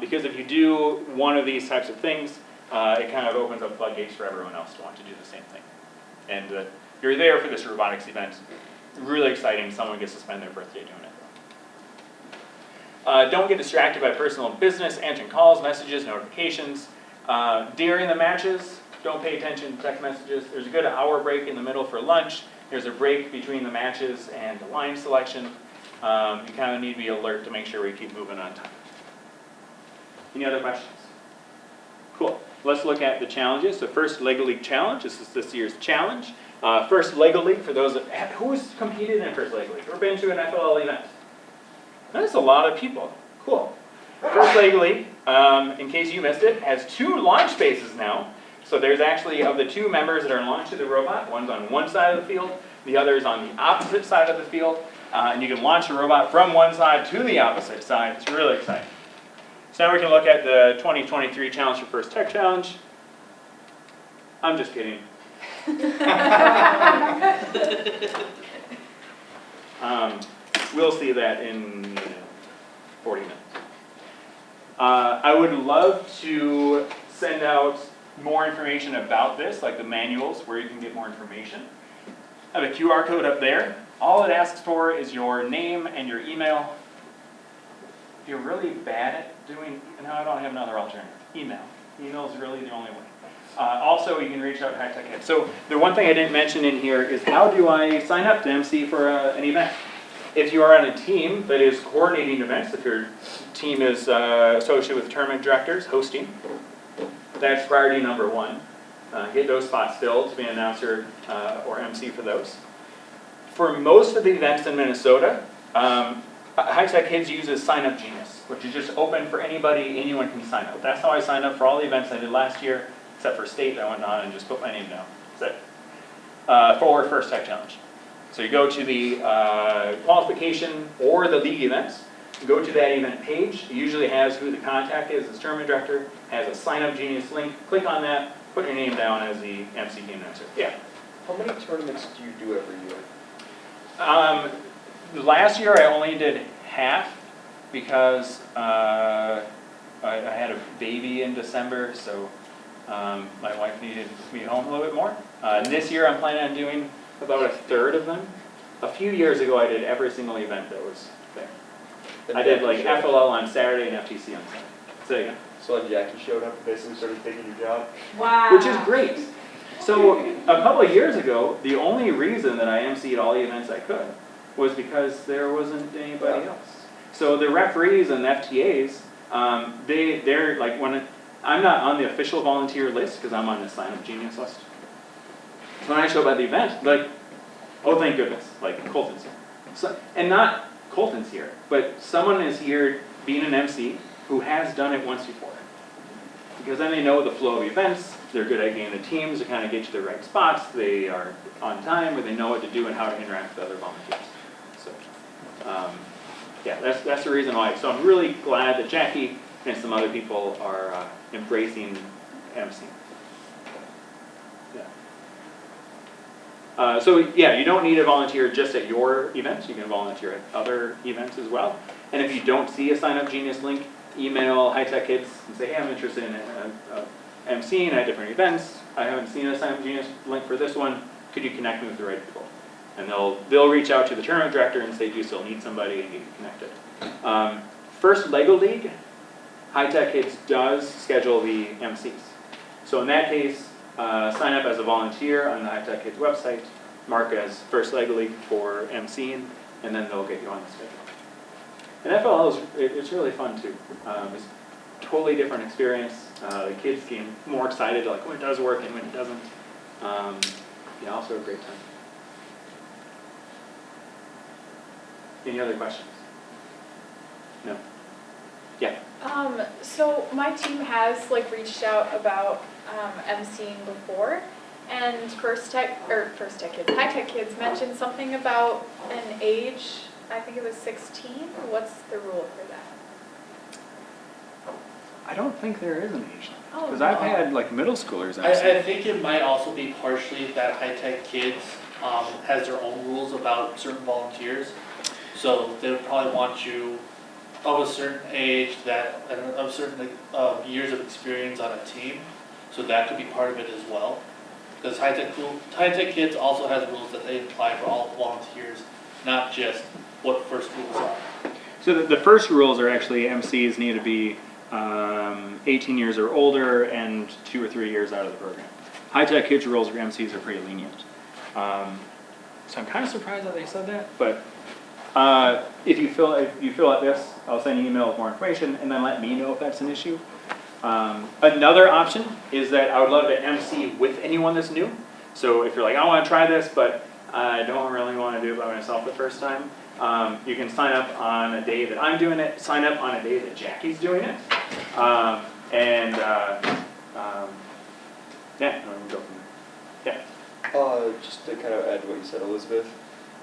Because if you do one of these types of things, it kind of opens up floodgates for everyone else to want to do the same thing. And you're there for this robotics event, really exciting, someone gets to spend their birthday doing it. Don't get distracted by personal business, answering calls, messages, notifications. During the matches, don't pay attention to text messages. There's a good hour break in the middle for lunch. There's a break between the matches and the line selection. You kind of need to be alert to make sure we keep moving on time. Any other questions? Cool. Let's look at the challenges. So first Lego League Challenge. This is this year's challenge. First Lego League, for those that, who's competed in First Lego League or been to an FLL event? That's a lot of people. Cool. First Lego League, in case you missed it, has 2 launch spaces now. So there's actually, of the 2 members that are launching the robot, one's on one side of the field, the other is on the opposite side of the field. And you can launch the robot from one side to the opposite side. It's really exciting. So now we can look at the 2023 Challenge for First Tech Challenge. I'm just kidding. We'll see that in 40 minutes. I would love to send out more information about this, like the manuals where you can get more information. I have a QR code up there. All it asks for is your name and your email. If you're really bad at doing, no, I don't have another alternative. Email. Email is really the only way. Also, you can reach out to High Tech Kids. So the one thing I didn't mention in here is how do I sign up to Emcee for an event? If you are on a team that is coordinating events, if your team is associated with tournament directors, hosting, that's priority number 1. Get those spots filled to be an announcer or MC for those. For most of the events in Minnesota, High Tech Kids uses Sign Up Genius, which is just open for anybody, anyone can sign up. That's how I signed up for all the events I did last year, except for state. I went on and just put my name down. That's it. For First Tech Challenge. So you go to the qualification or the league events, go to that event page. It usually has who the contact is, the tournament director, has a Sign Up Genius link. Click on that, put your name down as the MC game announcer. Yeah. How many tournaments do you do every year? Last year I only did half because I had a baby in December, so my wife needed me home a little bit more. This year I'm planning on doing about a third of them. A few years ago I did every single event that was there. I did like FLL on Saturday and FTC on Sunday. Say again. So when Jackie showed up and basically started taking your job? Wow. Which is great. So a couple of years ago, the only reason that I emceed all the events I could was because there wasn't anybody else. So the referees and the FTAs, they're like I'm not on the official volunteer list because I'm on the Sign Up Genius list. So when I show up at the event, like, oh thank goodness, like Colton's here. So, and not Colton's here, but someone is here being an MC who has done it once before. Because then they know the flow of events, they're good at getting the teams to kind of get to the right spots, they are on time, or they know what to do and how to interact with other volunteers. So, yeah, that's the reason why. So I'm really glad that Jackie and some other people are embracing MC. Yeah. So yeah, you don't need to volunteer just at your events, you can volunteer at other events as well. And if you don't see a Sign Up Genius link, email High Tech Kids and say, hey, I'm interested in emceeing at different events. I haven't seen a Sign Up Genius link for this one. Could you connect me with the right people? And they'll reach out to the tournament director and say, do you still need somebody, and get you connected. First Lego League, High Tech Kids does schedule the MCs. So in that case, sign up as a volunteer on the High Tech Kids website, mark as First Lego League for emceeing, and then they'll get you on the schedule. And FLL it's really fun too. It's a totally different experience. The kids get more excited like when it does work and when it doesn't. Yeah, also a great time. Any other questions? No? Yeah. So my team has reached out about emceeing before, and High Tech Kids mentioned something about an age. I think it was 16. What's the rule for that? I don't think there is an age limit. Oh, Because I've no. had like middle schoolers I MC. think it might also be partially that high-tech kids, has their own rules about certain volunteers. So they would probably want you of a certain age that, and of certain, years of experience on a team. So that could be part of it as well. Because high-tech kids also has rules that they apply for all volunteers, not just what first rules are. So the first rules are actually MCs need to be 18 years or older and 2 or 3 years out of the program. High-tech kids rules for MCs are pretty lenient. So I'm kind of surprised that they said that, but if you fill out this, I'll send you an email with more information and then let me know if that's an issue. Another option is that I would love to MC with anyone that's new. So if you're like, I want to try this, but I don't really want to do it by myself the first time, you can sign up on a day that I'm doing it, sign up on a day that Jackie's doing it, yeah, and we'll go from there. Yeah. Just to kind of add to what you said, Elizabeth,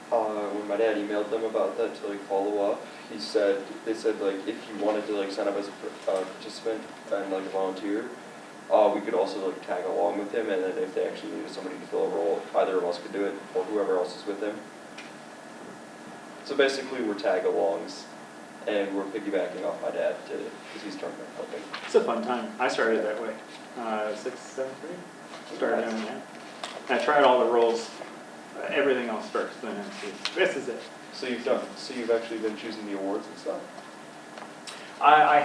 when my dad emailed them about that to like follow up, they said like if you wanted to like sign up as a participant and like a volunteer, we could also like tag along with him, and then if they actually needed somebody to fill a role, either of us could do it or whoever else is with them. So basically, we're tag-alongs, and we're piggybacking off my dad because he's trying to help me. It's a fun time. I started that way. 6th, 7th grade. Started doing that. And I tried all the roles, everything else first, then MC. This is it. So you've actually been choosing the awards and stuff? I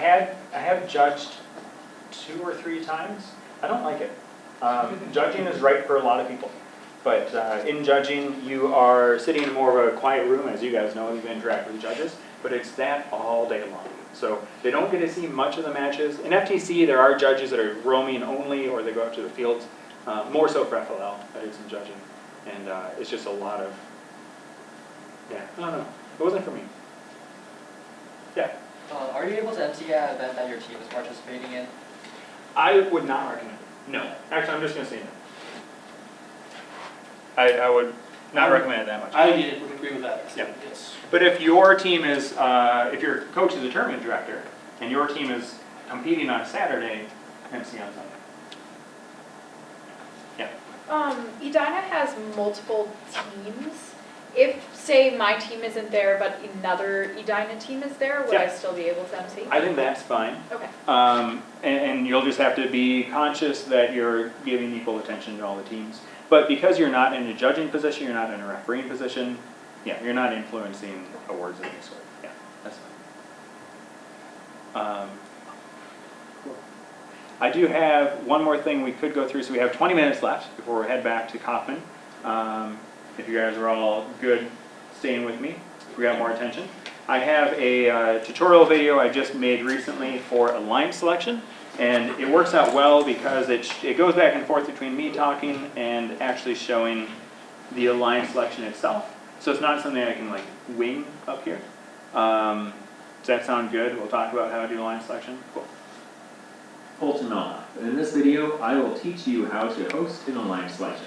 have judged 2 or 3 times. I don't like it. Judging is right for a lot of people. But in judging, you are sitting in more of a quiet room, as you guys know, you can interact with the judges, but it's that all day long. So they don't get to see much of the matches. In FTC, there are judges that are roaming only, or they go out to the fields. More so for FLL, I did some judging. And it's just a lot of, yeah, I don't know. It wasn't for me. Yeah. Are you able to MC at an event that your team is participating in? I would not recommend it. No. Actually, I'm just going to say no. I would not recommend it that much. I would agree with that. Yeah. Yes. But if your team is, if your coach is a tournament director, and your team is competing on Saturday, MC on Sunday. Yeah. Edina has multiple teams. If, say, my team isn't there, but another Edina team is there, would I Yeah. still be able to MC? I think that's fine. Okay. And you'll just have to be conscious that you're giving equal attention to all the teams. But because you're not in a judging position, you're not in a refereeing position, yeah, you're not influencing awards of any sort. Yeah, that's fine. Cool. I do have one more thing we could go through. So we have 20 minutes left before we head back to Kaufman. If you guys are all good staying with me, if we got more attention. I have a tutorial video I just made recently for a line selection. And it works out well because it goes back and forth between me talking and actually showing the line selection itself. So it's not something I can like wing up here. Does that sound good? We'll talk about how to do line selection. Cool. Colton M. In this video, I will teach you how to host an alliance selection.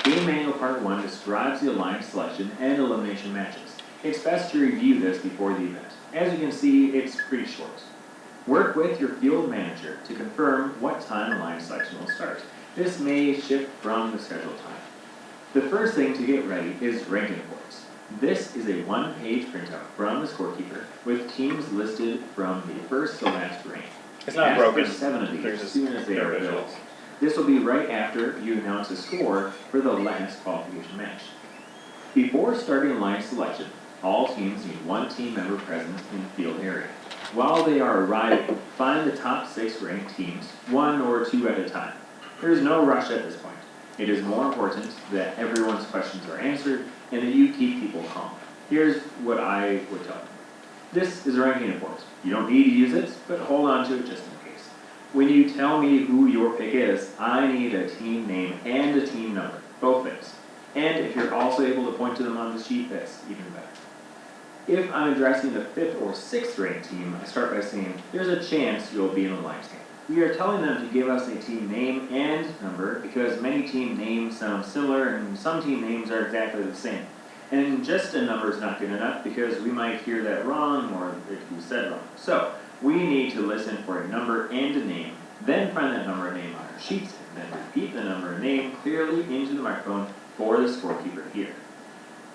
Game Manual Part 1 describes the alliance selection and elimination matches. It's best to review this before the event. As you can see, it's pretty short. Work with your field manager to confirm what time alliance selection will start. This may shift from the scheduled time. The first thing to get ready is ranking reports. This is a one-page printout from the scorekeeper with teams listed from the first to last rank. It's not Ask broken. for 7 of these There's as soon as they are no available. visuals. This will be right after you announce a score for the last qualification match. Before starting alliance selection, all teams need one team member present in the field area. While they are arriving, find the top 6 ranked teams, 1 or 2 at a time. There is no rush at this point. It is more important that everyone's questions are answered and that you keep people calm. Here's what I would tell them. This is a ranking report. You don't need to use it, but hold on to it just in case. When you tell me who your pick is, I need a team name and a team number, both things. And if you're also able to point to them on the sheet, that's even better. If I'm addressing the 5th or 6th ranked team, I start by saying, there's a chance you'll be in a alliance game. We are telling them to give us a team name and number because many team names sound similar and some team names are exactly the same. And just a number is not good enough because we might hear that wrong or it was said wrong. So, We need to listen for a number and a name, then find that number and name on our sheets, and then repeat the number and name clearly into the microphone for the scorekeeper here.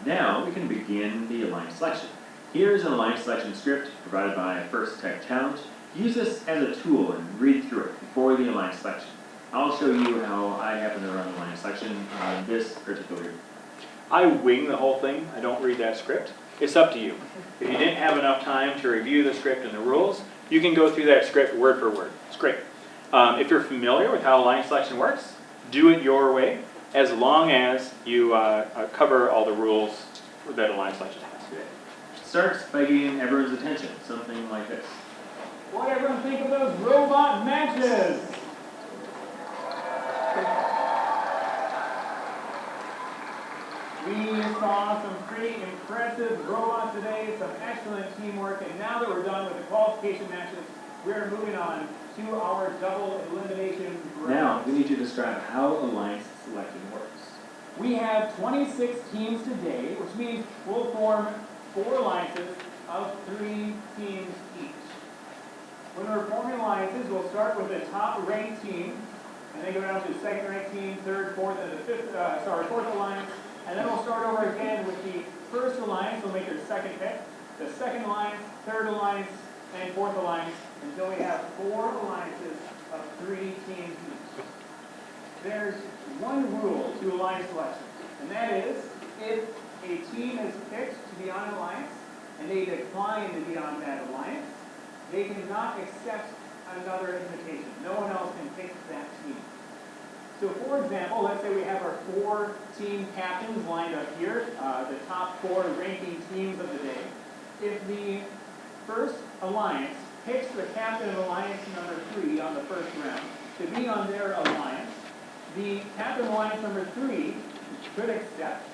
Now we can begin the Alliance selection. Here is an Alliance selection script provided by First Tech Challenge. Use this as a tool and read through it before the Alliance selection. I'll show you how I happen to run the Alliance selection on this particular. I wing the whole thing, I don't read that script. It's up to you. If you didn't have enough time to review the script and the rules, you can go through that script word for word. It's great. If you're familiar with how Alliance selection works, do it your way, as long as you cover all the rules that Alliance selection has. Starts by getting everyone's attention, something like this. What everyone think of those robot matches? We saw some pretty impressive robots today, some excellent teamwork, and now that we're done with the qualification matches, we're moving on to our double elimination round. Now, we need to describe how Alliance selection works. We have 26 teams today, which means we'll form 4 alliances of 3 teams each. When we're forming alliances, we'll start with the top-ranked team, and then go down to the second-ranked team, third, fourth, and the fourth alliance. And then we'll start over again with the first alliance. We'll make their second pick, the second alliance, third alliance, and fourth alliance, until we have 4 alliances of 3 teams each. There's one rule to alliance selection, and that is, if a team is picked to be on an alliance, and they decline to be on that alliance, they cannot accept another invitation. No one else can pick that team. So for example, let's say we have our 4 team captains lined up here, the top 4 ranking teams of the day. If the first alliance picks the captain of alliance number 3 on the first round to be on their alliance, the captain of alliance number 3 could accept.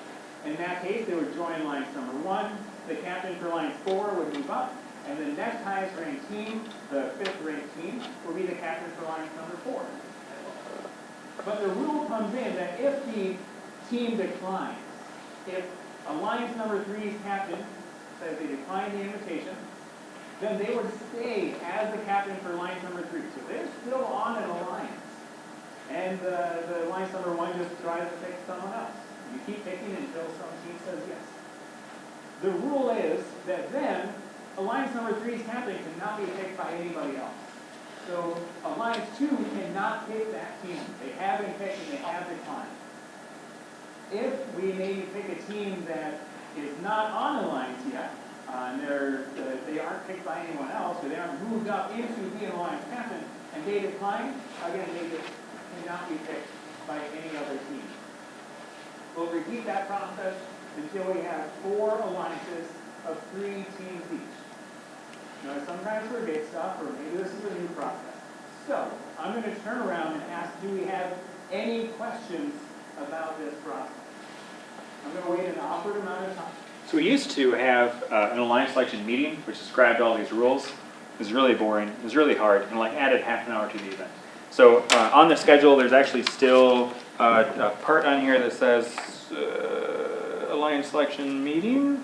In that case, they would join alliance number 1, the captain for alliance 4 would move up, and the next highest ranked team, the 5th ranked team, will be the captain for alliance number 4. But the rule comes in that if the team declines, if alliance number 3's captain says they decline the invitation, then they would stay as the captain for alliance number 3. So they're still on an alliance. And the alliance number 1 just tries to pick someone else. You keep picking until some team says yes. The rule is that then alliance number 3's captain cannot be picked by anybody else. So alliance 2 cannot pick that team. They have been picked and they have declined. If we maybe pick a team that is not on alliance yet, and they aren't picked by anyone else, or they aren't moved up into being alliance captain, and they decline, again, they just cannot be picked by any other team. We'll repeat that process until we have 4 alliances of 3 teams each. Now, I sometimes forget stuff, or maybe this is a new process. So, I'm going to turn around and ask, do we have any questions about this process? I'm going to wait an awkward amount of time. So we used to have an alliance selection meeting, which described all these rules. It was really boring. It was really hard, and added half an hour to the event. So on the schedule, there's actually still a part on here that says alliance selection meeting.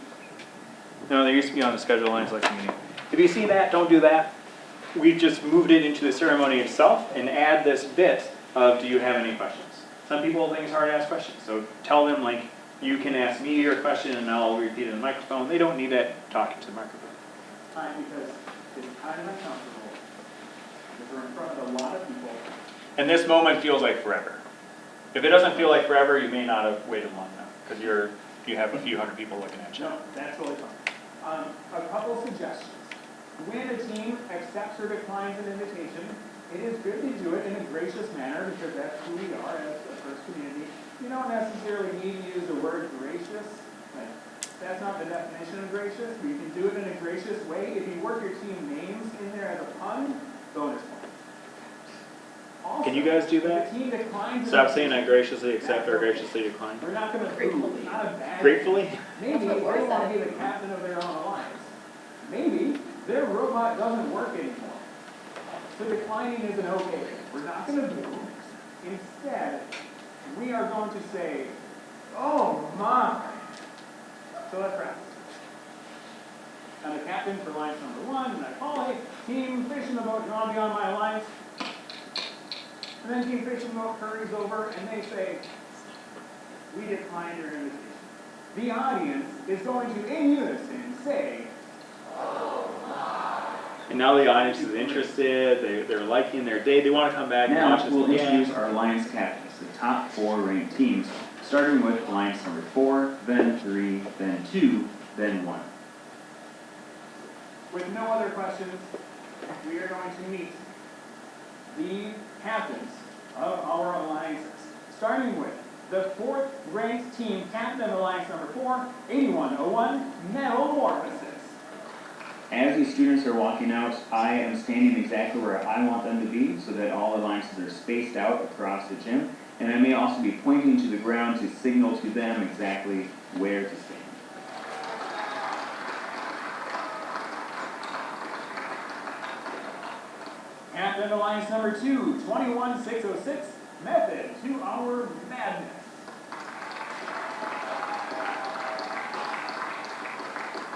No, there used to be on the schedule alliance selection meeting. If you see that, don't do that. We just moved it into the ceremony itself and add this bit of, do you have any questions? Some people think it's hard to ask questions, so tell them, you can ask me your question and I'll repeat it in the microphone. They don't need that talking to the microphone. Because it's kind of uncomfortable. Because we're in front of a lot of people. And this moment feels like forever. If it doesn't feel like forever, you may not have waited long enough, because you have a few hundred people looking at you. No, that's totally fine. A couple suggestions. When a team accepts or declines an invitation, it is good to do it in a gracious manner, because that's who we are as a first community. You don't necessarily need to use the word gracious. That's not the definition of gracious, but you can do it in a gracious way. If you work your team names in there as a pun, bonus point. Also, can you guys do that? The team declines. Stop saying I graciously accept or graciously decline. We're not going to gratefully. Not a bad. Gratefully? Maybe they want to be the captain of their own alliance. Maybe their robot doesn't work anymore. So declining is an okay thing. We're not going to do it. Instead, we are going to say, oh my. So let's practice. I'm the captain for alliance number 1, and I call, hey, team fish in the boat, you want to be on my alliance? And then team fish in the boat hurries over, and they say, we decline your invitation. The audience is going to, in unison, say, and now the audience is interested, they're liking their day, they want to come back and watch Now, this we'll again. introduce our alliance captains, the top 4 ranked teams, starting with alliance number 4, then 3, then 2, then 1. With no other questions, we are going to meet the captains of our alliances, starting with the 4th ranked team, captain of alliance number 4, 8101, Metamorphosis. As these students are walking out, I am standing exactly where I want them to be so that all alliances are spaced out across the gym, and I may also be pointing to the ground to signal to them exactly where to stand. Captain of alliance number 2, 21606, Method to Our Madness.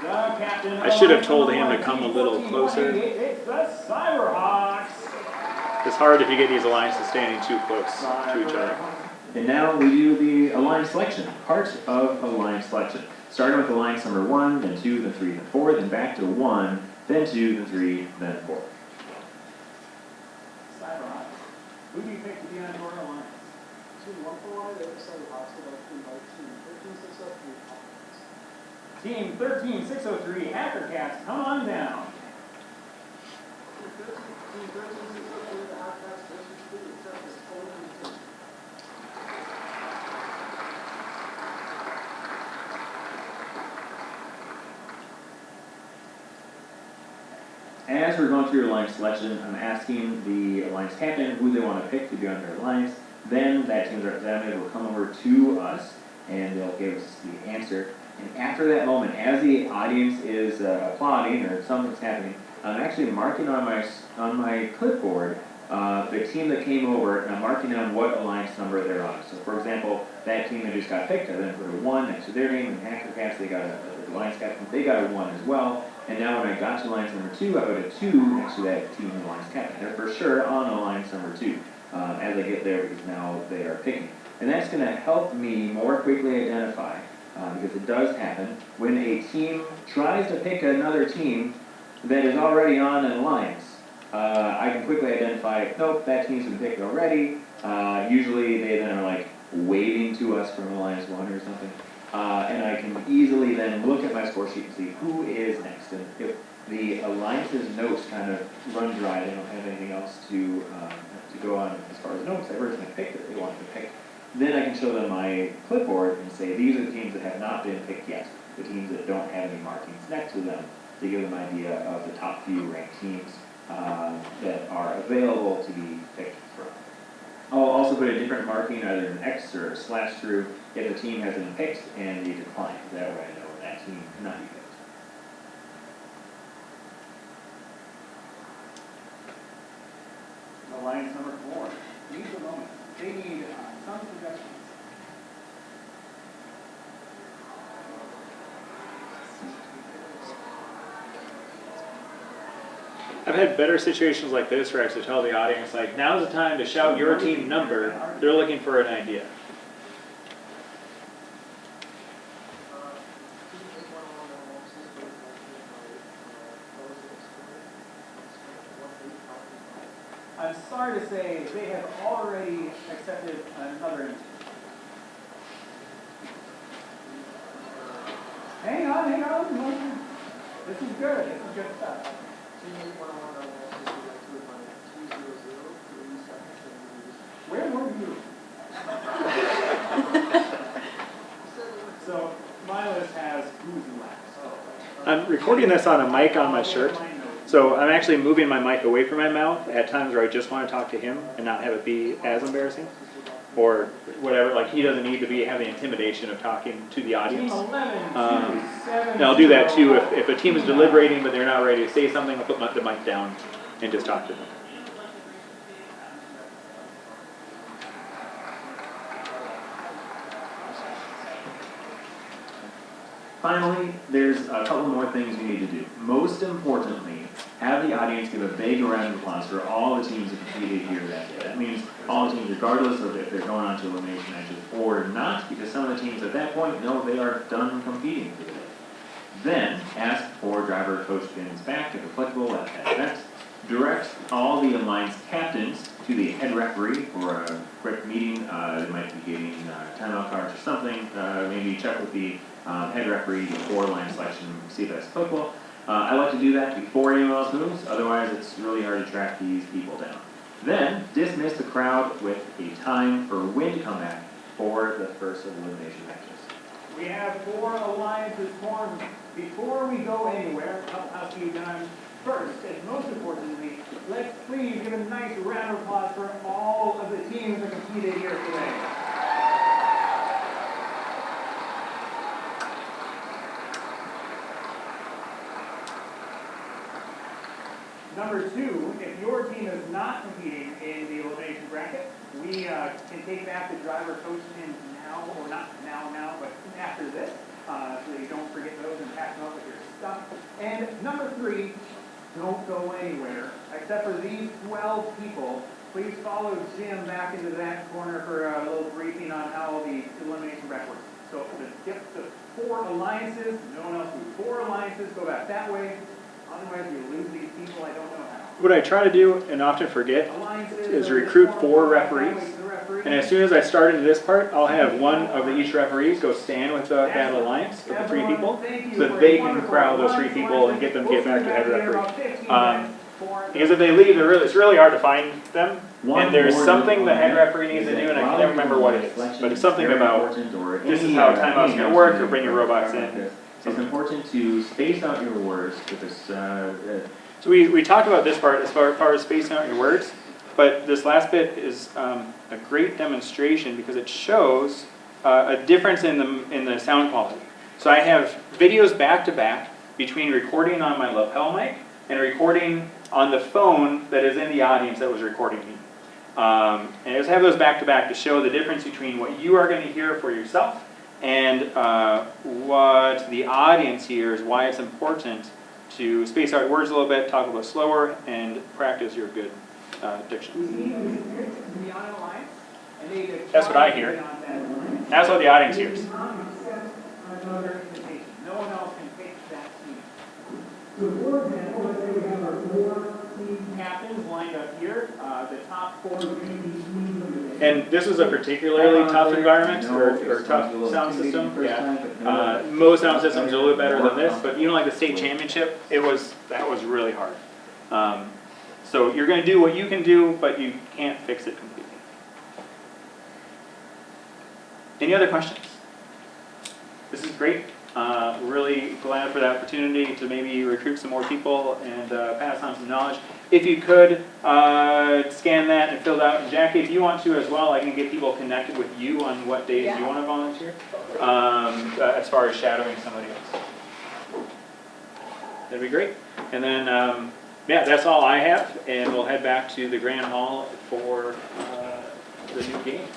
The captain of I should have alliance told number him to 1, come a little closer. It's the Cyberhawks. It's hard if you get these alliances standing too close to each other. And now we do the alliance selection, part of alliance selection. Starting with alliance number 1, then 2, then 3, then 4, then back to 1, then 2, then 3, then 4. Cyberhawks. Who do you pick to be on your alliance? Team 13603, Hacker Cats, come on down. As we're going through alliance selection, I'm asking the alliance captain who they want to pick to be on their alliance. Then that team's representative will come over to us and they'll give us the answer. And after that moment, as the audience is applauding or something's happening, I'm actually marking on my clipboard the team that came over, and I'm marking down what alliance number they're on. So, for example, that team that just got picked, I then put a 1 next to their name, and Hacker Cats, they got the alliance captain, they got a 1 as well. And now when I got to alliance number 2, I put a 2 next to that team alliance captain. They're for sure on alliance number 2 as I get there, because now they are picking. And that's going to help me more quickly identify, because it does happen, when a team tries to pick another team that is already on an alliance. I can quickly identify, nope, that team's been picked already. Usually they then are like waving to us from Alliance 1 or something. And I can easily then look at my score sheet and see who is next. And if the Alliance's notes kind of run dry, they don't have anything else to go on as far as notes, they've originally picked that they wanted to pick. Then I can show them my clipboard and say, these are the teams that have not been picked yet. The teams that don't have any markings next to them, to give them an idea of the top few ranked teams that are available to be picked from. I'll also put a different marking, either an X or a slash through, if the team has been picked and they decline. That way I know that team cannot be picked. Alliance number 4, need a moment. They need some suggestions. I've had better situations like this where I actually tell the audience, like, now's the time to shout your team number. They're looking for an idea. I'm sorry to say, they have already accepted another invitation. Hang on. This is good stuff. Where were you? So, my list has who's last. I'm recording this on a mic on my shirt, so I'm actually moving my mic away from my mouth at times where I just want to talk to him and not have it be as embarrassing. Or whatever, like he doesn't need to be have the intimidation of talking to the audience. Team 11, And I'll do that too if a team is deliberating but they're not ready to say something. I'll put the mic down and just talk to them. Finally, there's a couple more things we need to do. Most importantly, have the audience give a big round of applause for all the teams that competed here that day. That means all the teams, regardless of if they're going on to elimination matches or not, because some of the teams at that point know they are done competing for the day. Then, ask for driver coach pins back if applicable at that event. Direct all the alliance captains to the head referee for a quick meeting. They might be getting timeout cards or something. Maybe check with the head referee before line selection, see if that's applicable. I like to do that before anyone else moves, otherwise it's really hard to track these people down. Then, dismiss the crowd with a time for when to come back for the first elimination matches. We have 4 alliances formed. Before we go anywhere, a couple housekeeping items. First, and most importantly, let's please give a nice round of applause for all of the teams that competed here today. Number 2, if your team is not competing in the elimination bracket, we can take back the driver coach pins now, or not now, but after this, so you don't forget those and pass them up with your stuff. And number 3, don't go anywhere, except for these 12 people. Please follow Jim back into that corner for a little briefing on how the elimination bracket works. So skip the 4 alliances, no one else moves. 4 alliances, go back that way. Otherwise, you lose these people, I don't know how. What I try to do, and often forget, is recruit 4 referees. And as soon as I start into this part, I'll have one of each referees go stand with that alliance, with the 3 people, so that they can corral those 3 people and get them to get back to the head referee. Because if they leave, it's really hard to find them. And there's something the head referee needs to do, and I can never remember what it is. But it's something about, this is how timeout's going to work, or bring your robots in. It's important to space out your words with this. So we talked about this part as far as spacing out your words, but this last bit is a great demonstration because it shows a difference in the sound quality. So I have videos back to back between recording on my lapel mic and recording on the phone that is in the audience that was recording me. And I just have those back to back to show the difference between what you are going to hear for yourself and what the audience hears, why it's important to space out words a little bit, talk a little slower, and practice your good diction. That's what I hear. That's what the audience hears. No one else can take that seat. So for example, let's say we have our 4 team captains lined up here, the top 4 teams. And this is a particularly tough environment, or tough sound system. Yeah. Most sound systems are a little bit better than this, but like the state championship, that was really hard. So you're going to do what you can do, but you can't fix it completely. Any other questions? This is great. Really glad for the opportunity to maybe recruit some more people and pass on some knowledge. If you could, scan that and fill it out. And Jackie, if you want to as well, I can get people connected with you on what days you want to volunteer, as far as shadowing somebody else. That'd be great. And then, yeah, that's all I have, and we'll head back to the Grand Hall for the new game.